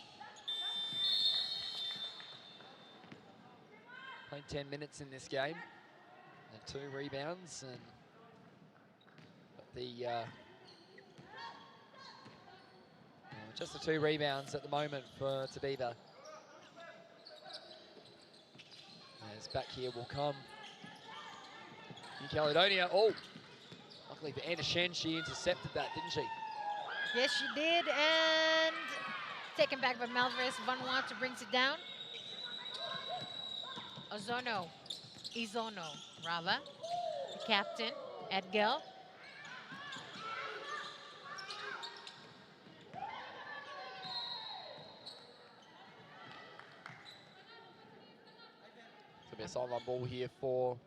Played 10 minutes in this game. And 2 rebounds and just the 2 rebounds at the moment for Tabiba. As back here will come New Caledonia. Oh, luckily for Anna Shen, she intercepted that, didn't she? Yes, she did, and taken back by Malvarez. Vanuatu brings it down. Izono, rather. The captain, Edgel. There'll be a sideline ball here for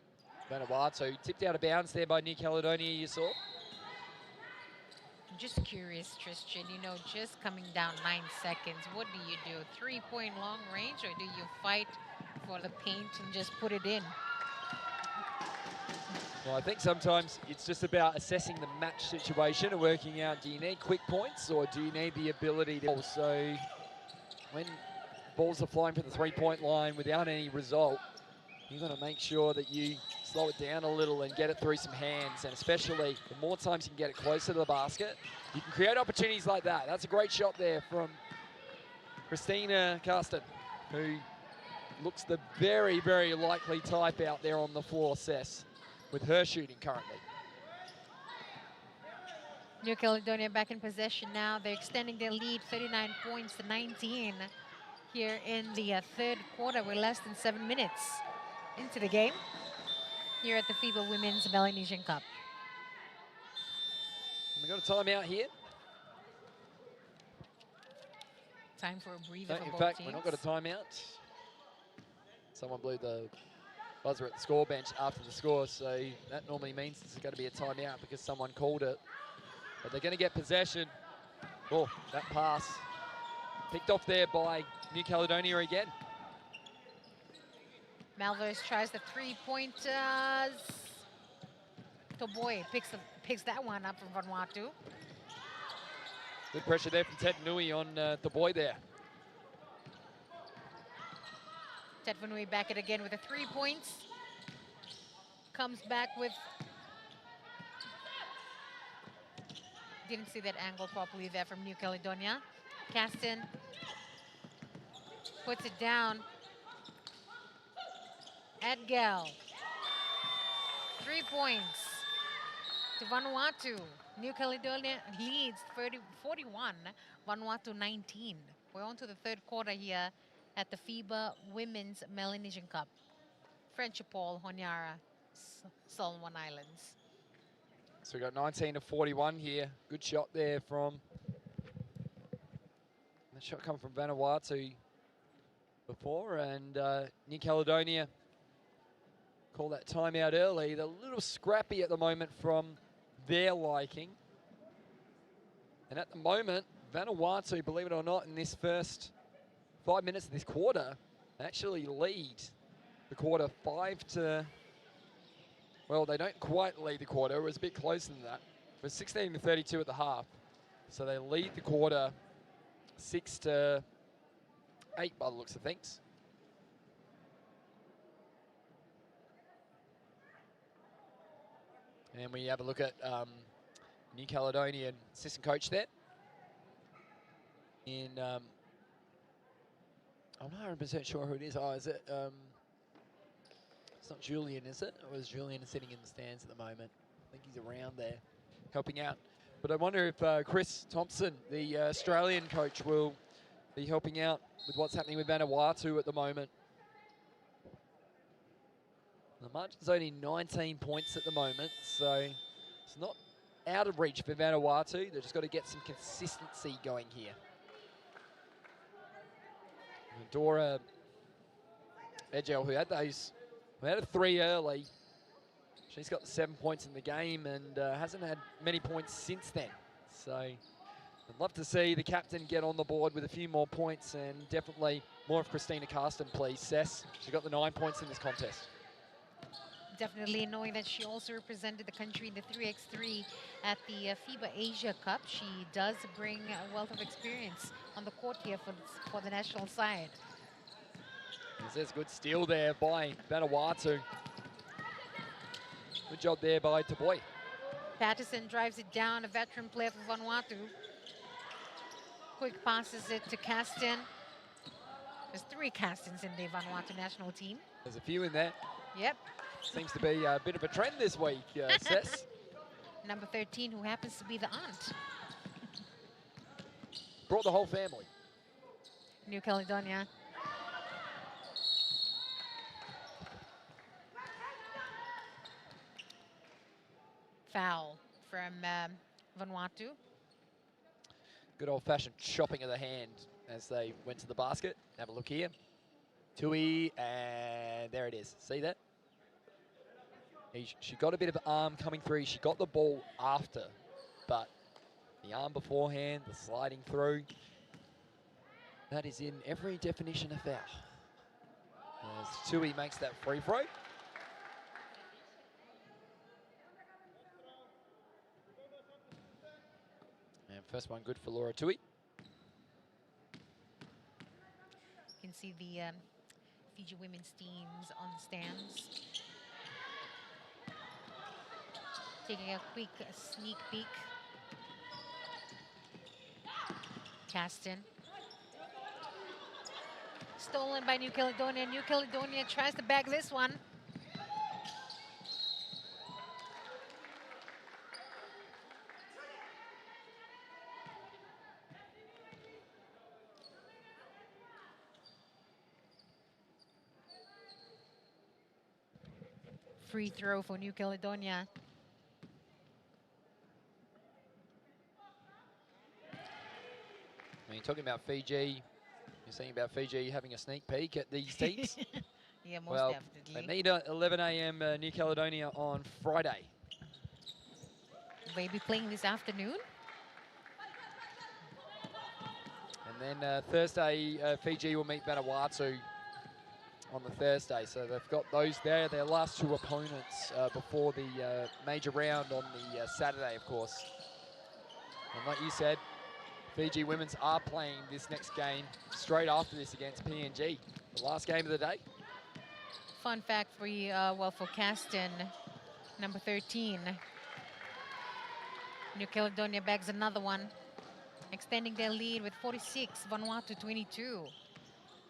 Vanuatu. Tipped out of bounds there by New Caledonia, you saw. I'm just curious, Tristan, you know, just coming down 9 seconds, what do you do? 3-point long range, or do you fight for the paint and just put it in? Well, I think sometimes it's just about assessing the match situation and working out, do you need quick points or do you need the ability to... So when balls are flying from the 3-point line without any result, you've got to make sure that you slow it down a little and get it through some hands. And especially the more times you can get it closer to the basket, you can create opportunities like that. That's a great shot there from Christina Carsten, who looks the very, very likely type out there on the floor, Cess, with her shooting currently. New Caledonia back in possession now. They're extending their lead 39 points to 19 here in the third quarter. We're less than 7 minutes into the game here at the FIBA Women's Melanesian Cup. We got a timeout here. Time for a breather for In both fact, teams. we've not got a timeout. Someone blew the buzzer at the score bench after the score, so that normally means there's going to be a timeout because someone called it. But they're going to get possession. Oh, that pass picked off there by New Caledonia again. Malvarez tries the 3-pointers. Toboy picks that one up from Vanuatu. Good pressure there from Ted Nui on the boy there. Tetvanui back it again with the 3 points. Comes back with... Didn't see that angle properly there from New Caledonia. Caston puts it down. Edgel. 3 points to Vanuatu. New Caledonia leads 41, Vanuatu 19. We're on to the third quarter here at the FIBA Women's Melanesian Cup. French Paul, Honiara, Solomon Islands. So we've got 19 to 41 here. Good shot there from... That shot come from Vanuatu before, and New Caledonia call that timeout early. They're a little scrappy at the moment from their liking. And at the moment, Vanuatu, believe it or not, in this first 5 minutes of this quarter, actually lead the quarter 5 to... Well, they don't quite lead the quarter. It was a bit closer than that. It was 16 to 32 at the half. So they lead the quarter 6 to 8 by the looks of things. And we have a look at New Caledonian assistant coach there. I'm not 100% sure who it is. Oh, is it... It's not Julian, is it? Or is Julian sitting in the stands at the moment? I think he's around there helping out. But I wonder if Chris Thompson, the Australian coach, will be helping out with what's happening with Vanuatu at the moment. The margin's only 19 points at the moment, so it's not out of reach for Vanuatu. They've just got to get some consistency going here. Dora Edgell, who had a 3 early, she's got the 7 points in the game and hasn't had many points since then. So I'd love to see the captain get on the board with a few more points, and definitely more of Christina Carsten, please. Sess, she got the 9 points in this contest. Definitely, knowing that she also represented the country in the 3x3 at the FIBA Asia Cup, she does bring a wealth of experience on the court here for the national side. There's a good steal there by Vanuatu. Good job there by Taboy. Patterson drives it down, a veteran player for Vanuatu. Quick passes it to Carsten. There's 3 Carstens in the Vanuatu national team. There's a few in there. Yep. Seems to be a bit of a trend this week, Sess. Number 13, who happens to be the aunt. Brought the whole family. New Caledonia. Foul from Vanuatu. Good old-fashioned chopping of the hand as they went to the basket. Have a look here. Tui, and there it is. See that? She got a bit of arm coming through. She got the ball after, but the arm beforehand, the sliding through, that is in every definition of foul. As Tui makes that free throw. And first one good for Laura Tui. You can see the Fiji women's teams on the stands. Taking a quick sneak peek. Carsten. Stolen by New Caledonia. New Caledonia tries to bag this one. Free throw for New Caledonia. I mean, talking about Fiji, you're saying about Fiji having a sneak peek at these teams? Yeah, most Well, definitely. they meet at 11 a.m. New Caledonia on Friday. Maybe playing this afternoon. And then Thursday, Fiji will meet Vanuatu on the Thursday. So they've got those there, their last 2 opponents before the major round on the Saturday, of course. And like you said, Fiji women's are playing this next game straight after this against PNG, the last game of the day. Fun fact for you, for Carsten, number 13. New Caledonia bags another one, extending their lead with 46, Vanuatu 22.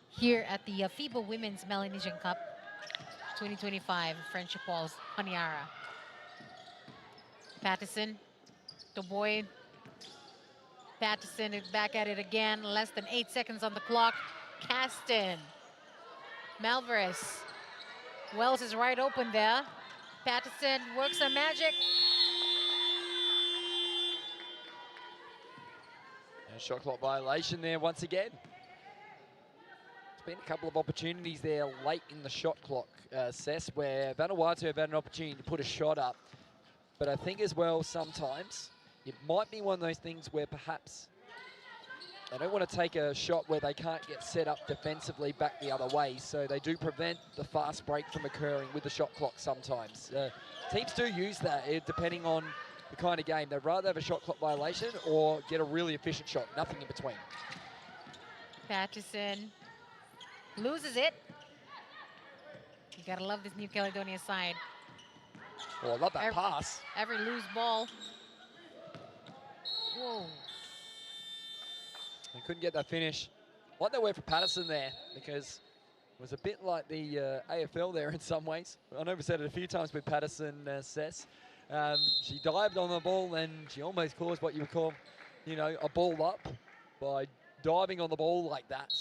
Here at the FIBA Women's Melanesian Cup 2025, Friendship Halls, Honiara. Patterson, Toboy. Patterson is back at it again. Less than 8 seconds on the clock. Carsten. Malvarez. Wells is right open there. Patterson works some magic. And shot clock violation there once again. There's been a couple of opportunities there late in the shot clock, Sess, where Vanuatu have had an opportunity to put a shot up. But I think as well sometimes it might be one of those things where perhaps they don't want to take a shot where they can't get set up defensively back the other way, so they do prevent the fast break from occurring with the shot clock sometimes. Teams do use that depending on the kind of game. They'd rather have a shot clock violation or get a really efficient shot, nothing in between. Patterson loses it. You gotta love this New Caledonia side. Oh, I love that pass. Every loose ball. Whoa. They couldn't get that finish. I like that word for Patterson there, because it was a bit like the AFL there in some ways. I know we said it a few times with Patterson, Sess. She dived on the ball and she almost caused what you would call, a ball up by diving on the ball like that.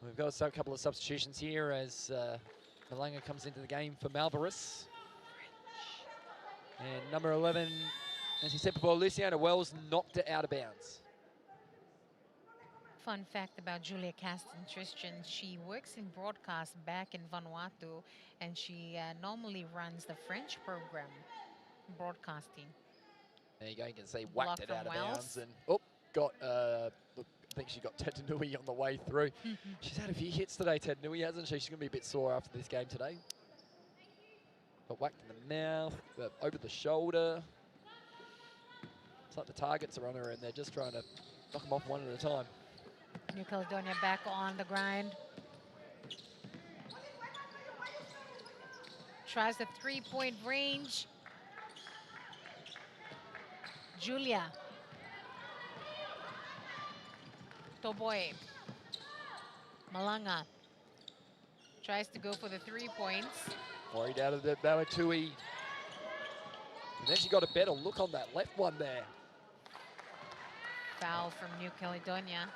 We've got a couple of substitutions here as Malanga comes into the game for Malvarus. And number 11, as he said before, Luciana Wells knocked it out of bounds. Fun fact about Julia Caston Tristan, she works in broadcast back in Vanuatu, and she normally runs the French program, broadcasting. There you go, you can see Block whacked it from out of Wells. bounds. And, got, look, I think she got Tetanui on the way through. She's had a few hits today, Tetanui, hasn't she? She's going to be a bit sore after this game today. Got whacked in the mouth, over the shoulder. It's like the targets are on her and they're just trying to knock them off one at a time. New Caledonia back on the grind. Tries the three-point range. Julia. Toboy. Malanga. Tries to go for the 3 points. Worried out of the Vanuatu. And then she got a better look on that left one there. Foul from New Caledonia.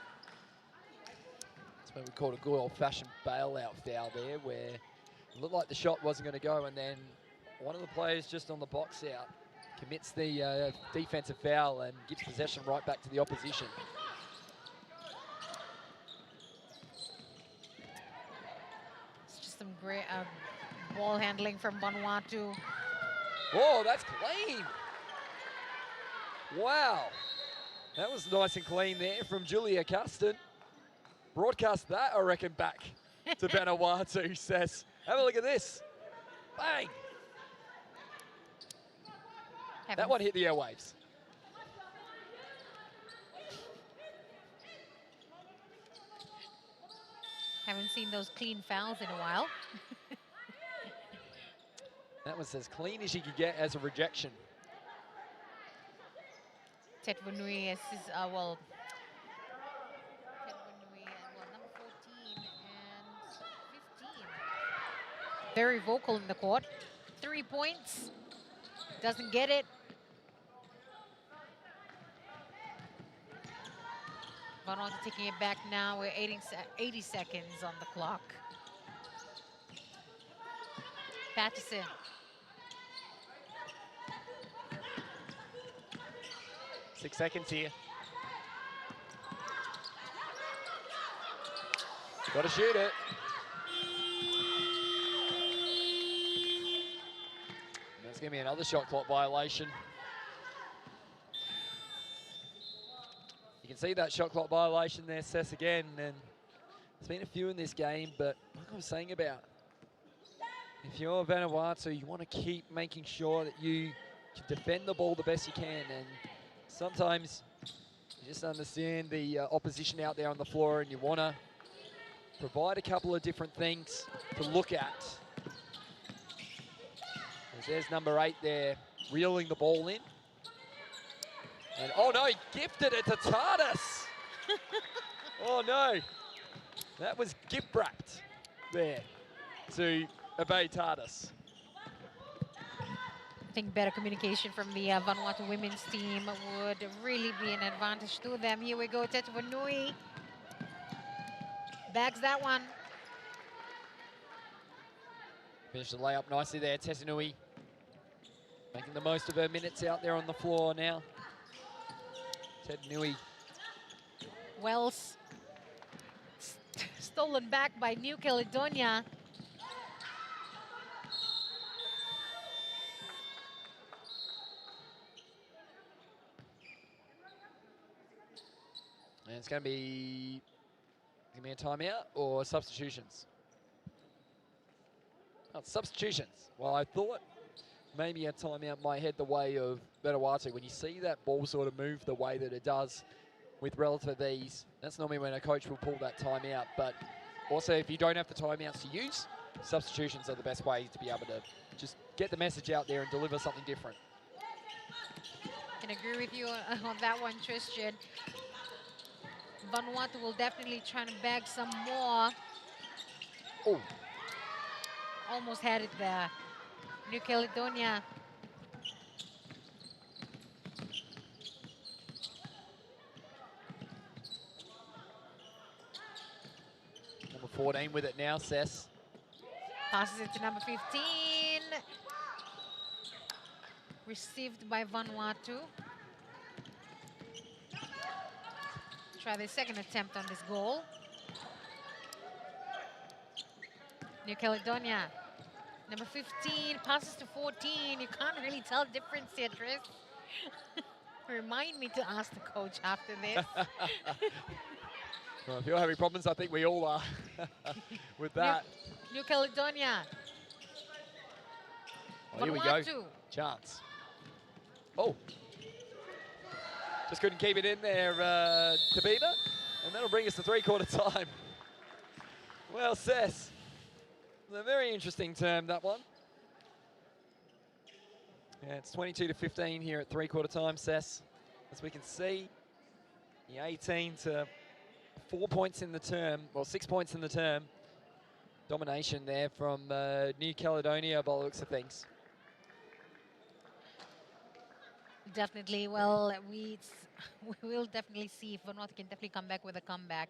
That's when we called a good old-fashioned bailout foul there, where it looked like the shot wasn't going to go, and then one of the players just on the box out commits the defensive foul and gives possession right back to the opposition. It's just some great ball handling from Vanuatu. Oh, that's clean. Wow. That was nice and clean there from Julia Caston. Broadcast that, I reckon, back to Vanuatu, says. Have a look at this. Bang. That one hit the airwaves. Haven't seen those clean fouls in a while. That was as clean as you could get as a rejection. Tetvanui is well. Tetvanui number 14 and 15. Very vocal in the court. 3 points. Doesn't get it. Vanuatu taking it back now. We're 80 seconds on the clock. Patterson. 6 seconds here. Got to shoot it. And that's going to be another shot clock violation. You can see that shot clock violation there, Sess, again. And there's been a few in this game, but like I was saying about, if you're Vanuatu, you want to keep making sure that you can defend the ball the best you can. And sometimes you just understand the opposition out there on the floor and you want to provide a couple of different things to look at. There's number 8 there, reeling the ball in. And oh no, he gifted it to Tardis. Oh no, that was gift wrapped there to obey Tardis. I think better communication from the Vanuatu women's team would really be an advantage to them. Here we go, Tetvanui. Bags that one. Finished the layup nicely there, Tetvanui. Making the most of her minutes out there on the floor now. Tetvanui. Wells stolen back by New Caledonia. And it's going to be a timeout or substitutions? Oh, substitutions. Well, I thought maybe a timeout might head the way of Vanuatu. When you see that ball sort of move the way that it does with relative ease, that's normally when a coach will pull that timeout. But also, if you don't have the timeouts to use, substitutions are the best way to be able to just get the message out there and deliver something different. I can agree with you on that one, Tristan. Vanuatu will definitely try to bag some more. Oh. Almost had it there. New Caledonia. Number 14 with it now, Sess. Passes it to number 15. Received by Vanuatu. Try the second attempt on this goal. New Caledonia. Number 15 passes to 14. You can't really tell difference here, Tris. Remind me to ask the coach after this. Well, if you're having problems, I think we all are with that. New Caledonia. Oh, here we go. Vanuatu. Chance. Oh. Just couldn't keep it in there, Tabiba. And that'll bring us to three-quarter time. Well, Sess. A very interesting term, that one. Yeah, it's 22 to 15 here at three-quarter time, Sess. As we can see, the 18 to 4 points in the term, well, 6 points in the term. Domination there from New Caledonia by the looks of things. Definitely. Well, we will definitely see if Vanuatu can definitely come back with a comeback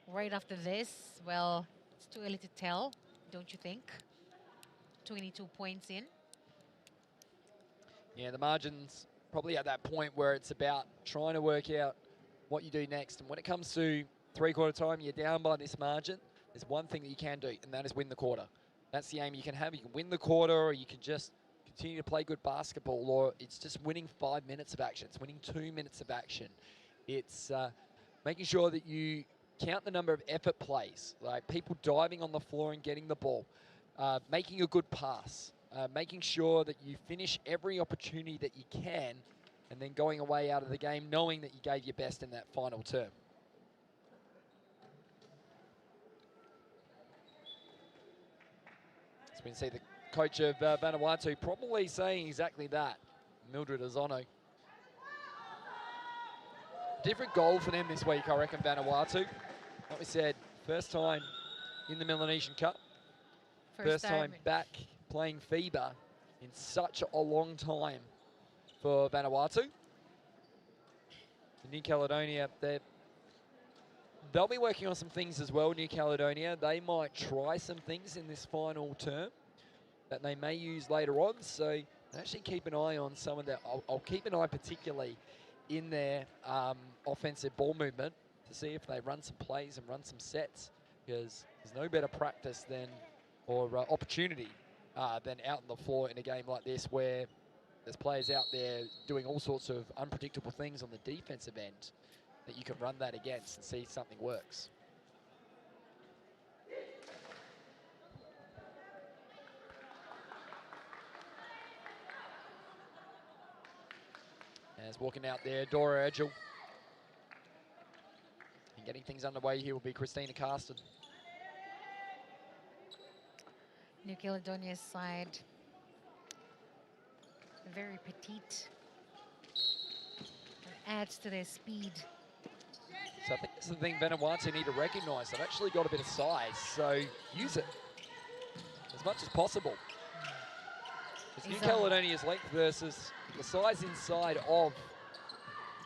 right after this. Well, it's too early to tell, don't you think? 22 points in. Yeah, the margin's probably at that point where it's about trying to work out what you do next. And when it comes to three-quarter time, you're down by this margin. There's one thing that you can do, and that is win the quarter. That's the aim you can have. You can win the quarter, or you can just continue to play good basketball, or it's just winning 5 minutes of action. It's winning 2 minutes of action. It's making sure that you count the number of effort plays, like people diving on the floor and getting the ball, making a good pass, making sure that you finish every opportunity that you can, and then going away out of the game knowing that you gave your best in that final term. So we can see the coach of Vanuatu probably saying exactly that, Mildred Ozono. Different goal for them this week, I reckon, Vanuatu. Like we said, first time in the Melanesian Cup. First time back playing FIBA in such a long time for Vanuatu. New Caledonia, they'll be working on some things as well, New Caledonia. They might try some things in this final term that they may use later on. So actually keep an eye on some of that. I'll keep an eye particularly in their offensive ball movement to see if they run some plays and run some sets, because there's no better practice than, or opportunity than out on the floor in a game like this, where there's players out there doing all sorts of unpredictable things on the defensive end that you can run that against and see if something works. As walking out there, Dora Edgell. And getting things underway here will be Christina Carston. New Caledonia's side, very petite. It adds to their speed. So I think that's the thing Vanuatu need to recognise. They've actually got a bit of size, so use it as much as possible. It's New Caledonia's length versus the size inside of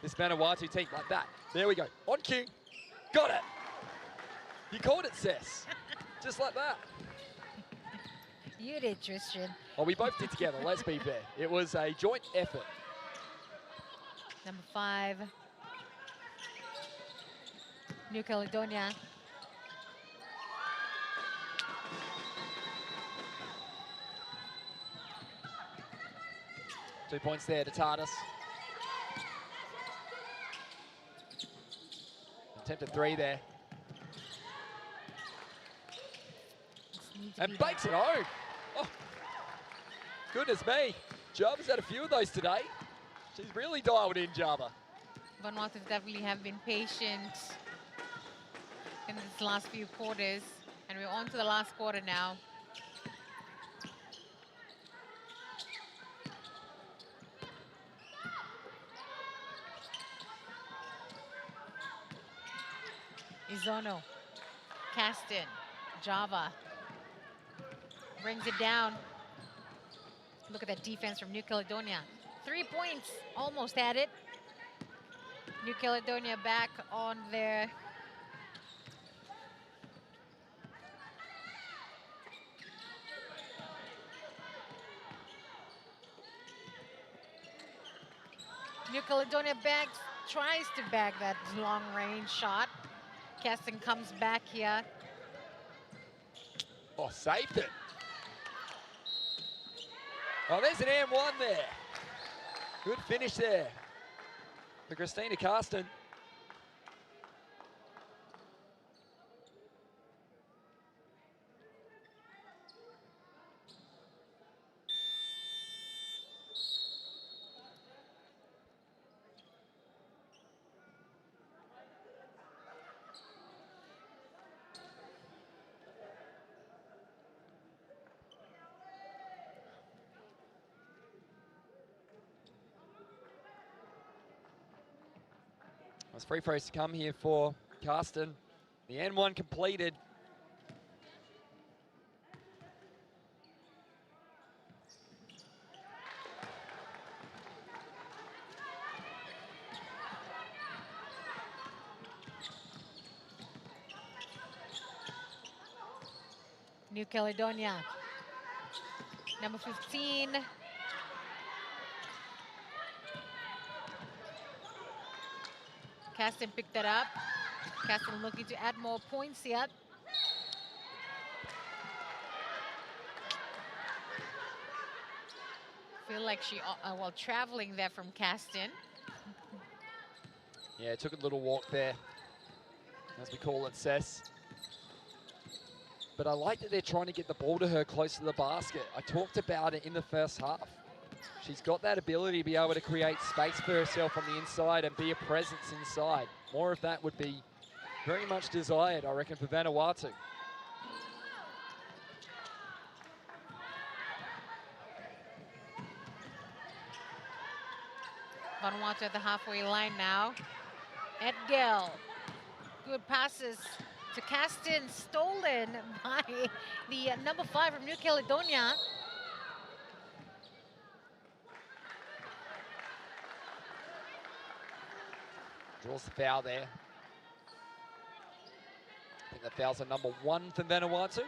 this Vanuatu team, like that. There we go. On cue. Got it. You called it, Sess. Just like that. You did, Tristan. Oh, we both did together, let's be fair. It was a joint effort. Number 5. New Caledonia. Two points there to Tardis. Attempted three there. And bakes it home. Oh, goodness me. Java's had a few of those today. She's really dialed in, Java. Vanuatu definitely have been patient in these last few quarters. And we're on to the last quarter now. Izono, Caston, Java brings it down. Look at that defense from New Caledonia. 3 points, almost had it. New Caledonia back on their New Caledonia tries to bag that long range shot. Caston comes back here. Oh, saved it. Oh, there's an M1 there. Good finish there for Christina Carsten. It's free throws to come here for Carsten. The N1 completed. New Caledonia. Number 15. Caston picked that up. Caston looking to add more points yet. Feel like she, well, traveling there from Caston. Yeah, took a little walk there, as we call it, Cess. But I like that they're trying to get the ball to her close to the basket. I talked about it in the first half. She's got that ability to be able to create space for herself on the inside and be a presence inside. More of that would be very much desired, I reckon, for Vanuatu. Vanuatu at the halfway line now. Edgel. Good passes to Caston, stolen by the number 5 from New Caledonia. Draws the foul there. I think the foul's are number 1 for Vanuatu.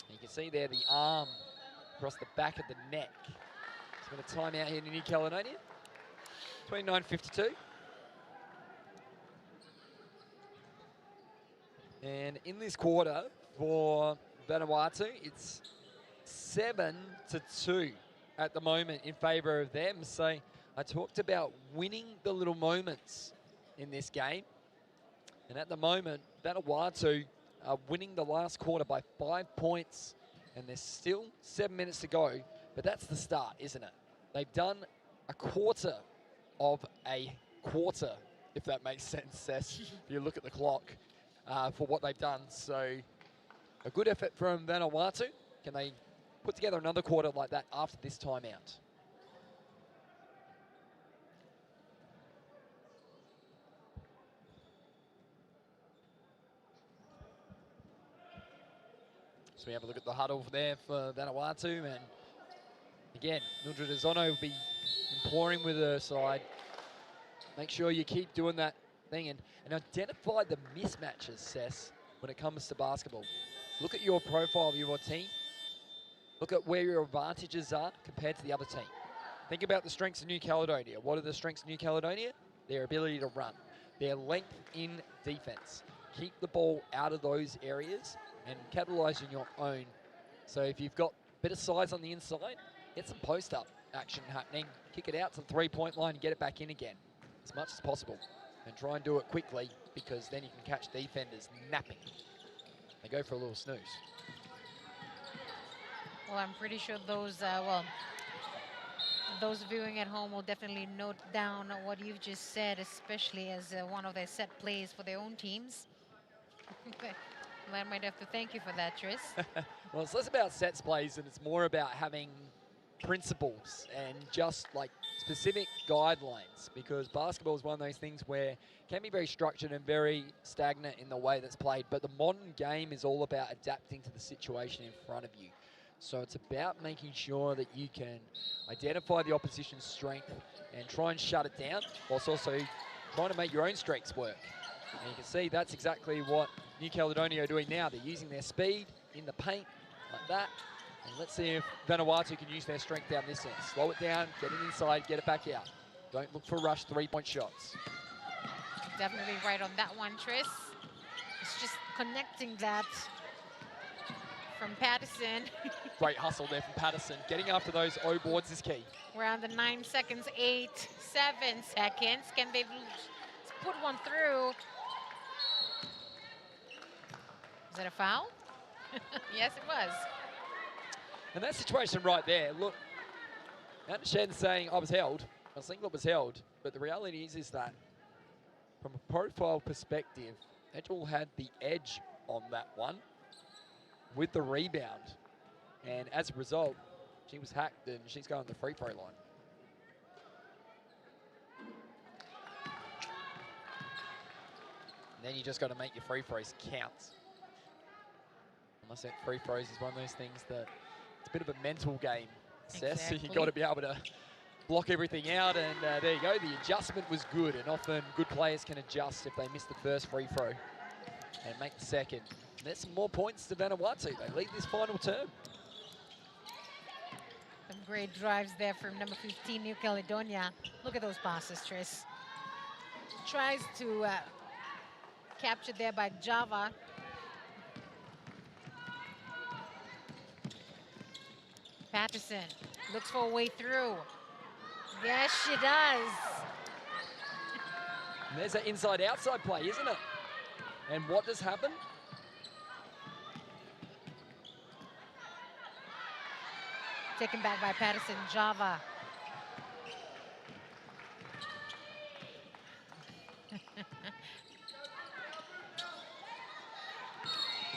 You can see there the arm across the back of the neck. It's been a timeout here in New Caledonia. 29:52. And in this quarter for Vanuatu, it's 7-2 at the moment in favour of them. So I talked about winning the little moments in this game. And at the moment, Vanuatu are winning the last quarter by 5 points. And there's still 7 minutes to go. But that's the start, isn't it? They've done a quarter of a quarter, if that makes sense, Cess, if you look at the clock, for what they've done. So a good effort from Vanuatu. Can they put together another quarter like that after this timeout? So we have a look at the huddle there for Vanuatu, and again, Mildred Azono will be imploring with her side. Make sure you keep doing that thing and identify the mismatches, Cess, when it comes to basketball. Look at your profile of your team. Look at where your advantages are compared to the other team. Think about the strengths of New Caledonia. What are the strengths of New Caledonia? Their ability to run, their length in defense. Keep the ball out of those areas and capitalize on your own. So if you've got a bit of size on the inside, get some post-up action happening. Kick it out to the three-point line and get it back in again as much as possible. And try and do it quickly, because then you can catch defenders napping. They go for a little snooze. Well, I'm pretty sure those, those viewing at home will definitely note down what you've just said, especially as one of their set plays for their own teams. I might have to thank you for that, Tris. Well, it's less about sets plays and it's more about having principles and just like specific guidelines, because basketball is one of those things where it can be very structured and very stagnant in the way that's played, but the modern game is all about adapting to the situation in front of you. So it's about making sure that you can identify the opposition's strength and try and shut it down, whilst also trying to make your own strengths work. And you can see that's exactly what New Caledonia are doing now. They're using their speed in the paint like that, And let's see if Vanuatu can use their strength down this end. Slow it down, get it inside, get it back out. Don't look for rush three-point shots. Definitely right on that one, Tris. It's just connecting that from Patterson. Great hustle there from Patterson. Getting after those O boards is key. We're on the 9 seconds, 8, 7 seconds. Can they put one through? Is that a foul? Yes, it was. And that situation right there, look, Shen saying I was held. I think it was held. But the reality is that from a profile perspective, Edgell had the edge on that one with the rebound. And as a result, she was hacked and she's going to the free throw line. And then you just got to make your free throws count. Unless that free throws is one of those things that it's a bit of a mental game, Seth. Exactly. So you've got to be able to block everything out, and there you go. The adjustment was good, and often good players can adjust if they miss the first free throw and make the second. And there's some more points to Vanuatu. They lead this final term. Some great drives there from number 15, New Caledonia. Look at those passes, Tris. Tries to capture there by Java. Patterson looks for a way through. Yes, she does. And there's an inside-outside play, isn't it? And what does happen? Taken back by Patterson, Java.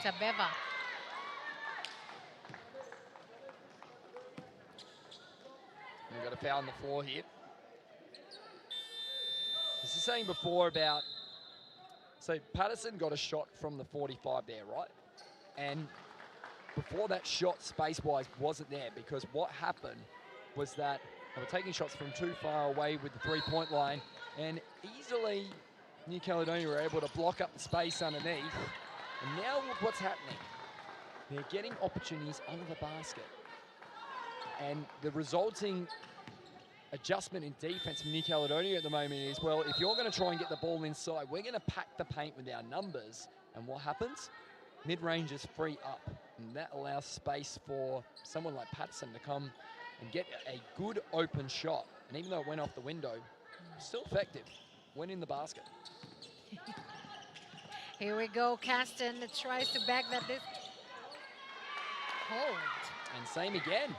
Tabeva. We've got a foul on the floor here. This is saying before about, so Patterson got a shot from the 45 there, right? And before that shot, space-wise, wasn't there, because what happened was that they were taking shots from too far away with the three-point line, and easily New Caledonia were able to block up the space underneath. And now look what's happening. They're getting opportunities under the basket. And the resulting adjustment in defense from New Caledonia at the moment is, well, if you're going to try and get the ball inside, we're going to pack the paint with our numbers. And what happens? Mid-range is free up. And that allows space for someone like Patterson to come and get a good open shot. And even though it went off the window, still effective. Went in the basket. Here we go. Caston tries to back that hold. And same again.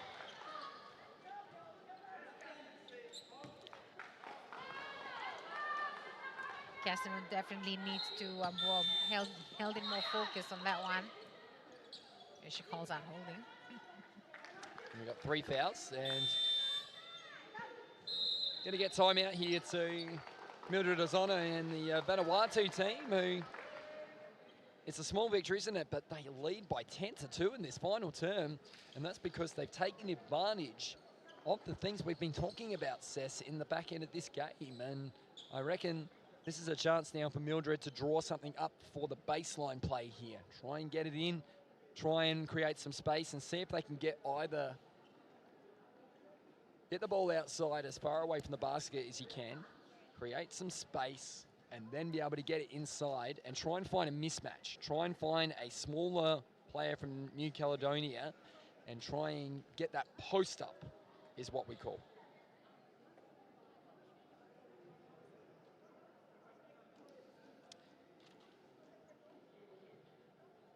Caston definitely needs to held in more focus on that one. Here she calls out holding. And we've got 3 fouls, and going to get time out here to Mildred Ozona and the Vanuatu team, who it's a small victory, isn't it? But they lead by 10-2 in this final term, and that's because they've taken advantage of the things we've been talking about, Cess, in the back end of this game. And I reckon this is a chance now for Mildred to draw something up for the baseline play here. Try and get it in, try and create some space, and see if they can get either get the ball outside as far away from the basket as you can, create some space, and then be able to get it inside and try and find a mismatch. Try and find a smaller player from New Caledonia and try and get that post up is what we call.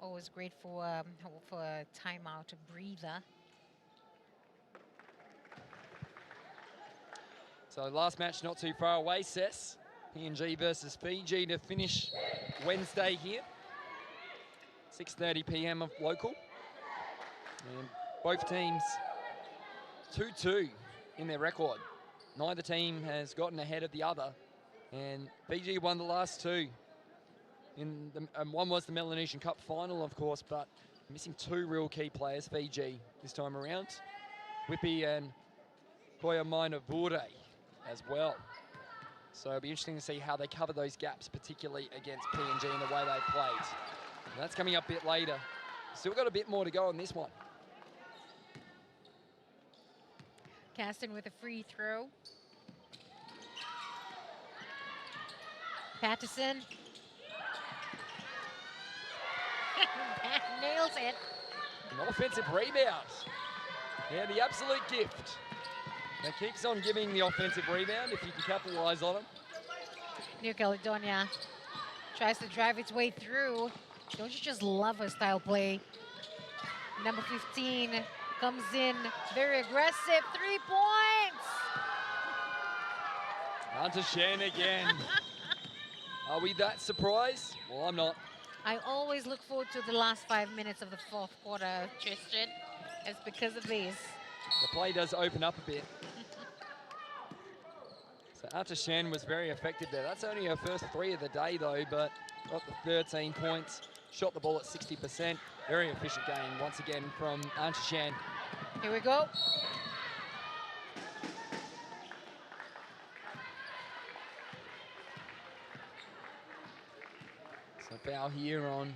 Always great for a timeout, a breather. So last match not too far away, Cess. PNG versus Fiji to finish Wednesday here. 6:30 p.m. of local. And both teams 2-2 in their record. Neither team has gotten ahead of the other. And Fiji won the last 2. And one was the Melanesian Cup final, of course, but missing 2 real key players, Fiji, this time around. Whippy and Koya Mainavure as well. So it'll be interesting to see how they cover those gaps, particularly against PNG and the way they played. And that's coming up a bit later. Still got a bit more to go on this one. Caston with a free throw. Patterson. Nails it. An offensive rebound. Yeah, the absolute gift. That keeps on giving the offensive rebound if you can capitalize on it. New Caledonia tries to drive its way through. Don't you just love her style play? Number 15 comes in, very aggressive, 3 points. Hunter Shen again. Are we that surprised? Well, I'm not. I always look forward to the last 5 minutes of the fourth quarter, Tristan. It's because of these. The play does open up a bit. So Hunter Shen was very effective there. That's only her first 3 of the day though, but got the 13 points. Shot the ball at 60%. Very efficient game once again from Hunter Shen. Here we go. So foul here on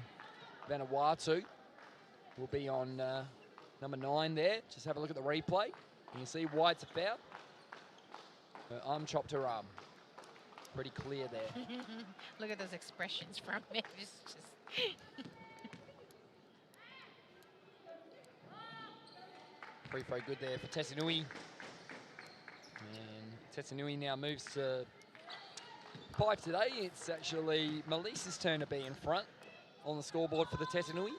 Vanuatu. Will be on number 9 there. Just have a look at the replay. You can see why it's a foul. Her arm chopped her arm. Pretty clear there. Look at those expressions from it. It's just Free throw good there for Tessanui. And Tessanui now moves to 5 today. It's actually Melissa's turn to be in front on the scoreboard for the Tessanui.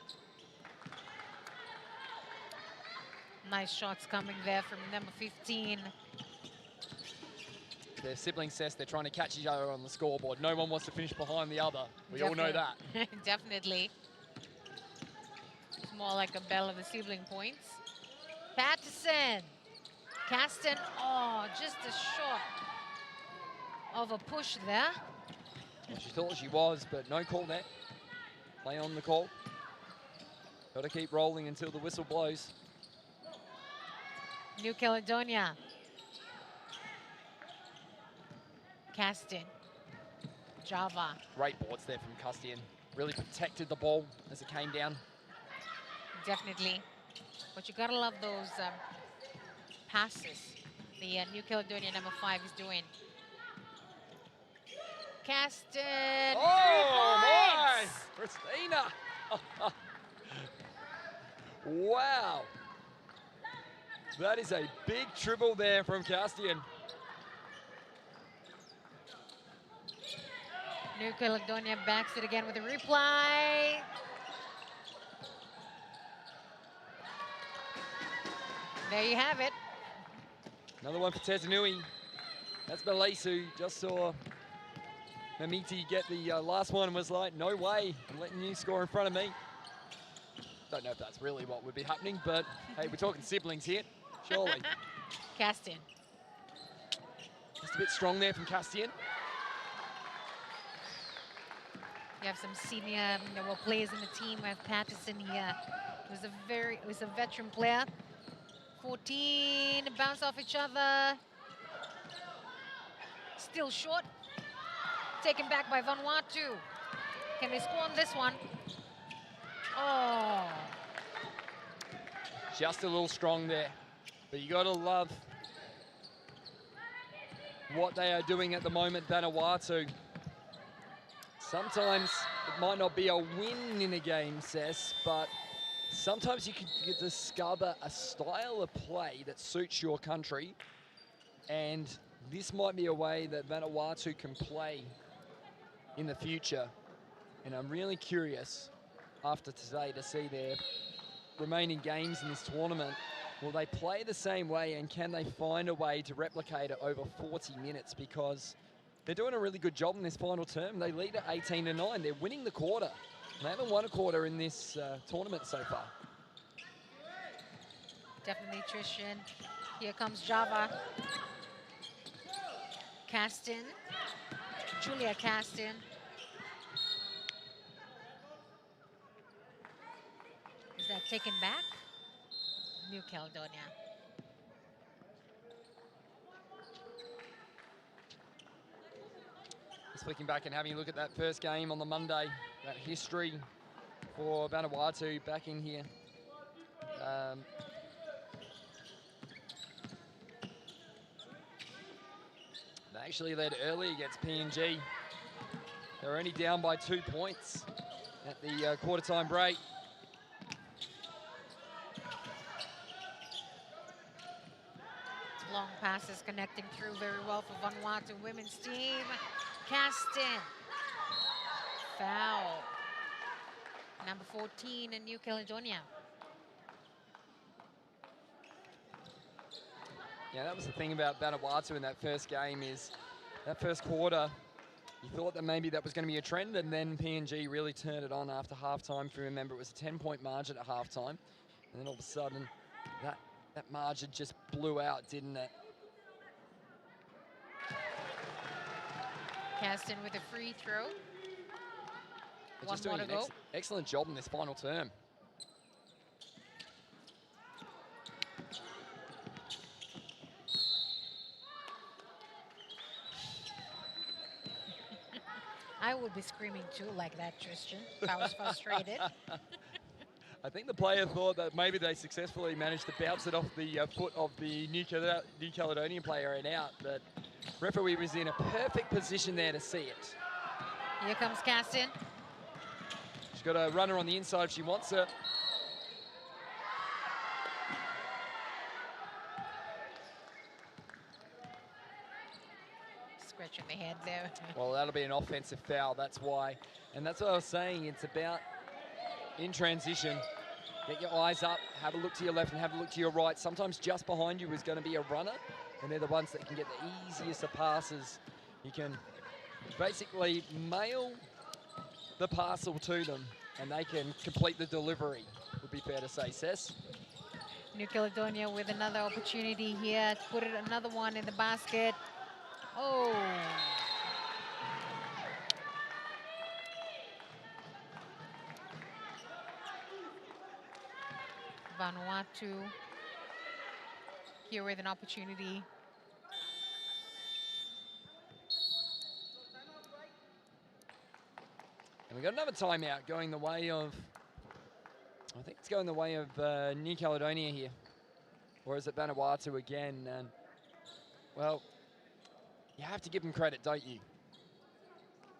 nice shots coming there from number 15. Their sibling says they're trying to catch each other on the scoreboard. No one wants to finish behind the other. We all know that. Definitely. It's more like a battle of the sibling points. Patterson. Caston. Oh, just a short of a push there. Well, she thought she was, but no call there. Play on the call. Got to keep rolling until the whistle blows. New Caledonia. Caston. Java. Great boards there from Castian. Really protected the ball as it came down. Definitely. But you gotta love those passes the New Caledonia number 5 is doing. Caston. Oh my! Christina! Wow. That is a big triple there from Castian. New Caledonia backs it again with a reply. There you have it. Another one for Tessanui. That's Melise, who just saw Mamiti get the last one and was like, no way, I'm letting you score in front of me. Don't know if that's really what would be happening, but hey, we're talking siblings here, surely. Caston. Just a bit strong there from Castian. You have some senior players in the team. We have Patterson here. He was a veteran player. 14 bounce off each other. Still short. Taken back by Vanuatu. Can they score on this one? Oh. Just a little strong there, but you gotta love what they are doing at the moment, Vanuatu. Sometimes it might not be a win in a game, Cess, but sometimes you can discover a style of play that suits your country, and this might be a way that Vanuatu can play in the future. And I'm really curious after today to see their remaining games in this tournament. Will they play the same way, and can they find a way to replicate it over 40 minutes? Because they're doing a really good job in this final term. They lead at 18-9. They're winning the quarter. They haven't won a quarter in this tournament so far. Definitely, Trishan. Here comes Java. Caston. Julia Caston. Is that taken back? New Caledonia. Just looking back and having a look at that first game on the Monday, that history for Vanuatu back in here. actually led early against PNG. They were only down by 2 points at the quarter-time break. Long passes connecting through very well for Vanuatu women's team. Caston. Foul. Number 14 in New Caledonia. Yeah, that was the thing about Vanuatu in that first game is that first quarter, you thought that maybe that was going to be a trend, and then PNG really turned it on after halftime. If you remember, it was a 10-point margin at halftime, and then all of a sudden, that margin just blew out, didn't it? Caston with a free throw. They're One just more doing to an go. excellent job in this final term. I would be screaming too like that, Tristan, if I was frustrated. I think the player thought that maybe they successfully managed to bounce it off the foot of the New Caledonian player and out, but referee was in a perfect position there to see it. Here comes Caston. She's got a runner on the inside if she wants it. Scratching the head there. Well, that'll be an offensive foul, that's why. And that's what I was saying, it's about in transition, get your eyes up, have a look to your left and have a look to your right. Sometimes just behind you is going to be a runner, and they're the ones that can get the easiest of passes. You can basically mail the parcel to them, and they can complete the delivery, would be fair to say. Cess? New Caledonia with another opportunity here to put another one in the basket. Oh. Vanuatu here with an opportunity. And we got another timeout going the way of, I think it's going the way of New Caledonia here. Or is it Vanuatu again? And, well, you have to give them credit, don't you?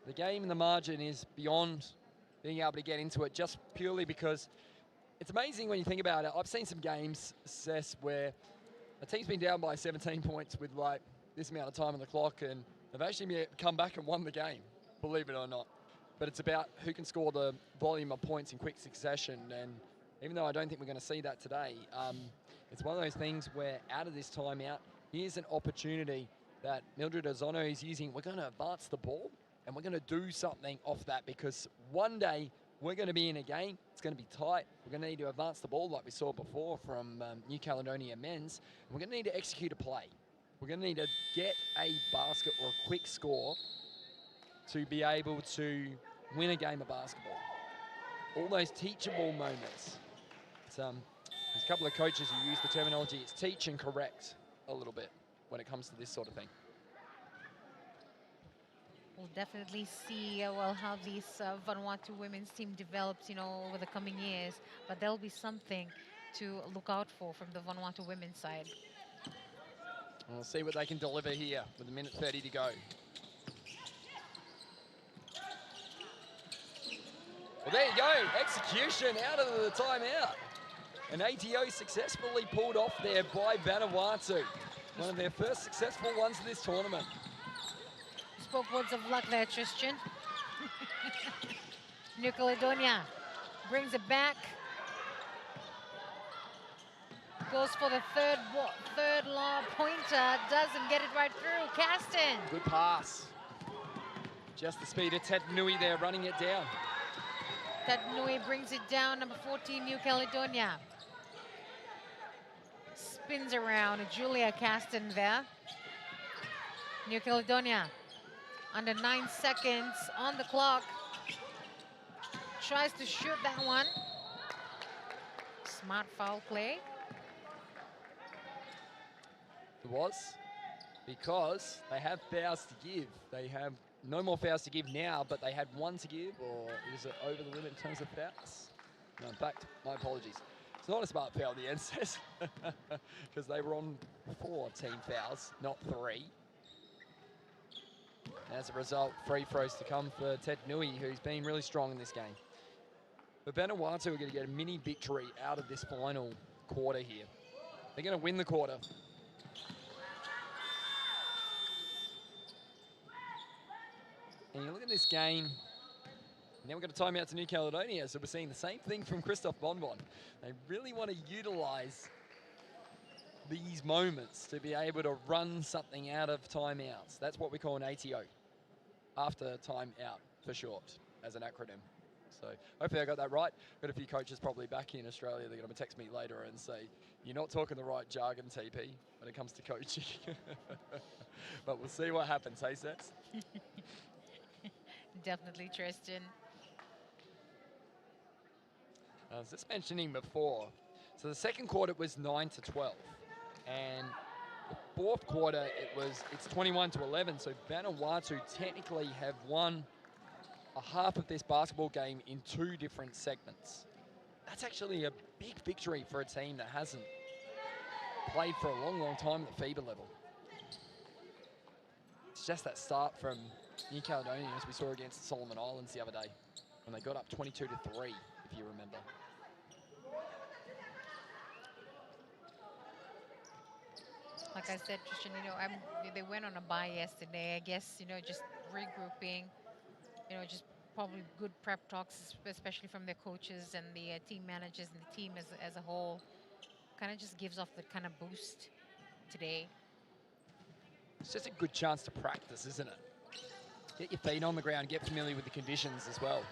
The game and the margin is beyond being able to get into it just purely because it's amazing when you think about it. I've seen some games, Cess, where a team's been down by 17 points with like this amount of time on the clock, and they've actually come back and won the game, believe it or not. But it's about who can score the volume of points in quick succession, and even though I don't think we're going to see that today, it's one of those things where out of this timeout, here's an opportunity that Mildred Ozono is using. We're going to advance the ball, and we're going to do something off that, because one day we're going to be in a game, it's going to be tight, we're going to need to advance the ball like we saw before from New Caledonia men's, and we're going to need to execute a play. We're going to need to get a basket or a quick score to be able to win a game of basketball. All those teachable moments. There's a couple of coaches who use the terminology, it's teach and correct a little bit when it comes to this sort of thing. We'll definitely see how this Vanuatu women's team develops, over the coming years. But there'll be something to look out for from the Vanuatu women's side. We'll see what they can deliver here with a minute 30 to go. Well, there you go, execution out of the timeout. An ATO successfully pulled off there by Vanuatu. One of their first successful ones in this tournament. Spoke words of luck there, Tristan. New Caledonia brings it back. Goes for the third law pointer, doesn't get it right through. Caston. Good pass. Just the speed of Ted Nui there, running it down. Ted Nui brings it down, number 14, New Caledonia. Spins around, Julia Caston there. New Caledonia, under 9 seconds on the clock. Tries to shoot that one. Smart foul play. It was, because they have fouls to give. They have no more fouls to give now, but they had one to give, or is it over the limit in terms of fouls? No, in fact, my apologies. It's not a smart foul, the end says, because they were on 4 team fouls, not 3. As a result, free throws to come for Ted Nui, who's been really strong in this game. But Vanuatu are going to get a mini victory out of this final quarter here. They're going to win the quarter. And you look at this game, now we've got a timeout to New Caledonia, so we're seeing the same thing from Christophe Bonbon. They really want to utilise these moments to be able to run something out of timeouts. That's what we call an ATO, after timeout for short, as an acronym. So hopefully I got that right. Got a few coaches probably back in Australia. They're going to text me later and say, you're not talking the right jargon, TP, when it comes to coaching. But we'll see what happens, hey, Sets? Definitely, Tristan. I was just mentioning before, so the second quarter was 9-12, and the fourth quarter it's 21-11. So Vanuatu technically have won a half of this basketball game in 2 different segments. That's actually a big victory for a team that hasn't played for a long, long time at the FIBA level. It's just that start from New Caledonia, as we saw against the Solomon Islands the other day, when they got up 22-3, if you remember. Like I said, Tristan, they went on a bye yesterday. I guess, just regrouping, just probably good prep talks, especially from their coaches and the team managers and the team as a whole. Kind of just gives off the kind of boost today. It's just a good chance to practice, isn't it? Get your feet on the ground, get familiar with the conditions as well.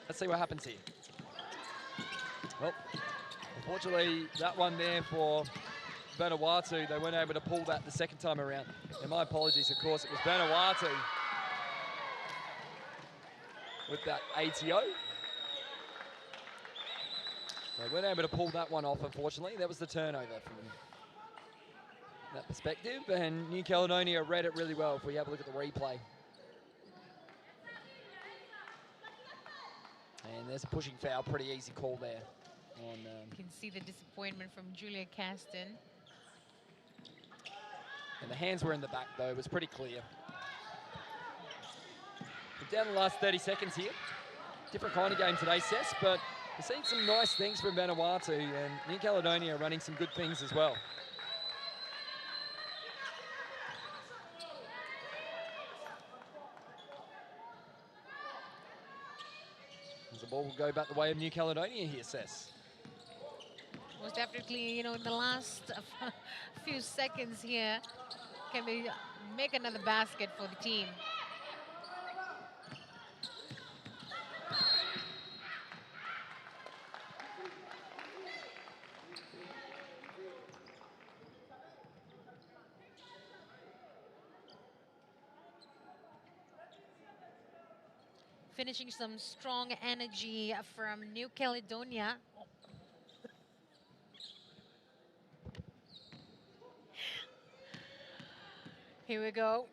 Let's see what happens here. Well, unfortunately, that one there for Vanuatu, they weren't able to pull that the second time around. And my apologies, of course, it was Vanuatu with that ATO. They weren't able to pull that one off, unfortunately. That was the turnover from that perspective. And New Caledonia read it really well if we have a look at the replay. And there's a pushing foul, pretty easy call there. You can see the disappointment from Julia Caston. And the hands were in the back, though. It was pretty clear. We're down the last 30 seconds here. Different kind of game today, Sess, but we're seeing some nice things from Vanuatu, and New Caledonia running some good things as well. The ball will go back the way of New Caledonia here, Sess. Most definitely, in the last few seconds here, can they make another basket for the team? Finishing some strong energy from New Caledonia. Here we go.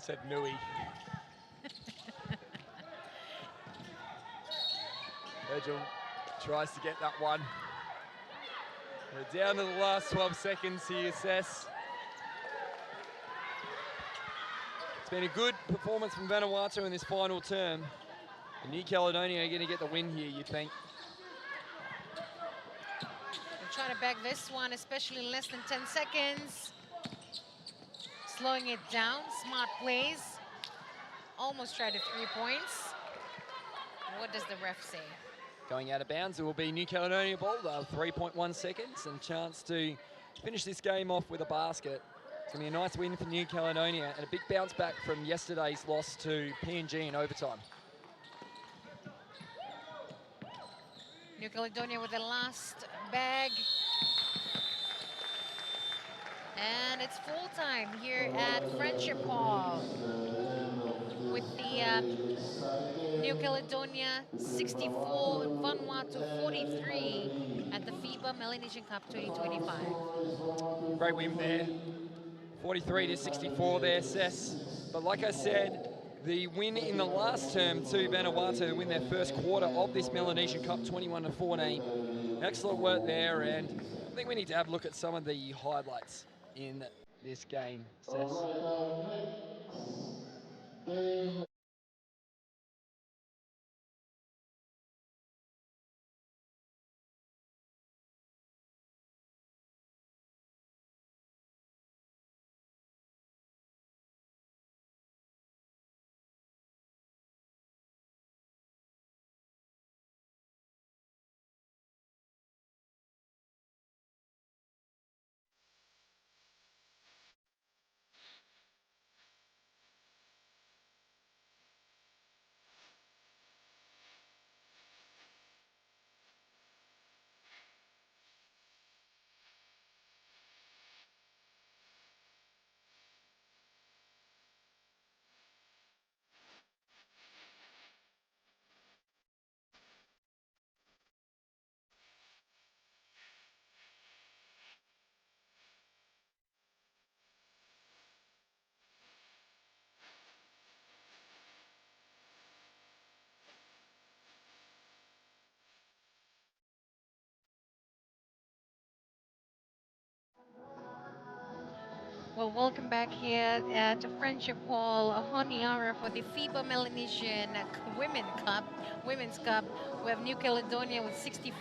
Said Nui. Virgil tries to get that one. We're down to the last 12 seconds here, Sess. It's been a good performance from Vanuatu in this final term. And New Caledonia are going to get the win here, you'd think. They're trying to bag this one, especially in less than 10 seconds. Slowing it down, smart plays. Almost tried to 3 points. What does the ref say? Going out of bounds, it will be New Caledonia ball. They'll have 3.1 seconds and chance to finish this game off with a basket. It's going to be a nice win for New Caledonia and a big bounce back from yesterday's loss to PNG in overtime. New Caledonia with the last bag. And it's full time here at Friendship Hall with the New Caledonia 64, Vanuatu 43 at the FIBA Melanesian Cup 2025. Great win there. 43-64 there, Sess. But like I said, the win in the last term to Vanuatu to win their first quarter of this Melanesian Cup, 21-14. Excellent work there, and I think we need to have a look at some of the highlights in this game. Sess. Game Well, welcome back here at Friendship Hall, Honiara for the FIBA Melanesian Women's Cup. We have New Caledonia with 64,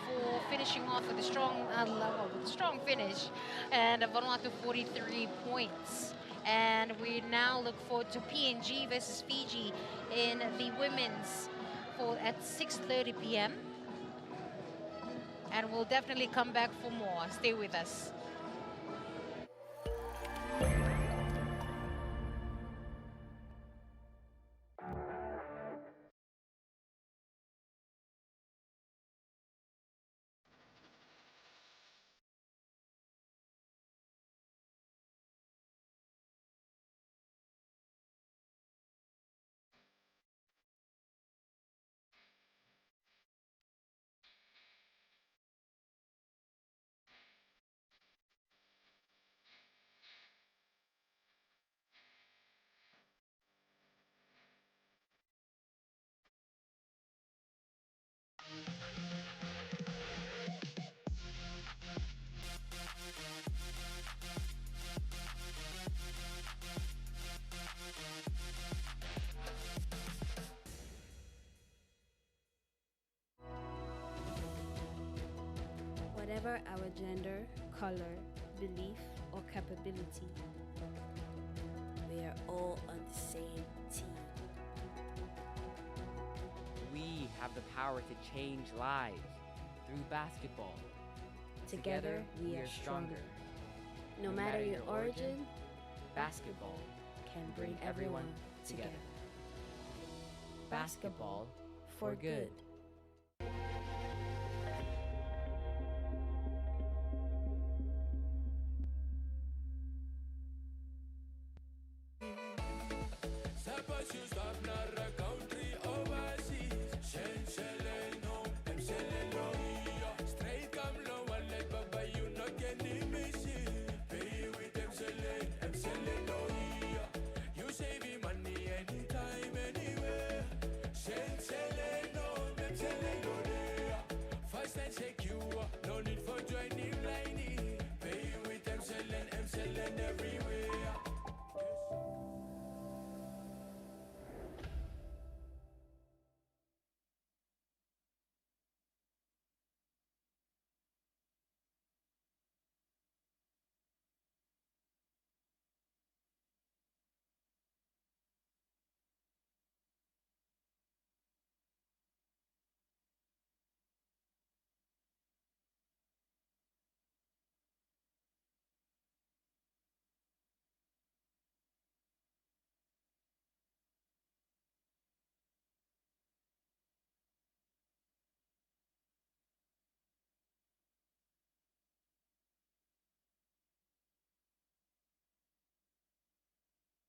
finishing off with a strong finish, and Vanuatu 43 points. And we now look forward to PNG versus Fiji in the women's at 6:30 p.m. And we'll definitely come back for more. Stay with us. Whatever our gender, color, belief, or capability, we are all on the same team. We have the power to change lives through basketball. Together, we are stronger. No matter your origin, basketball can bring everyone together. Basketball for good. No need for joining line. Pay with M7, every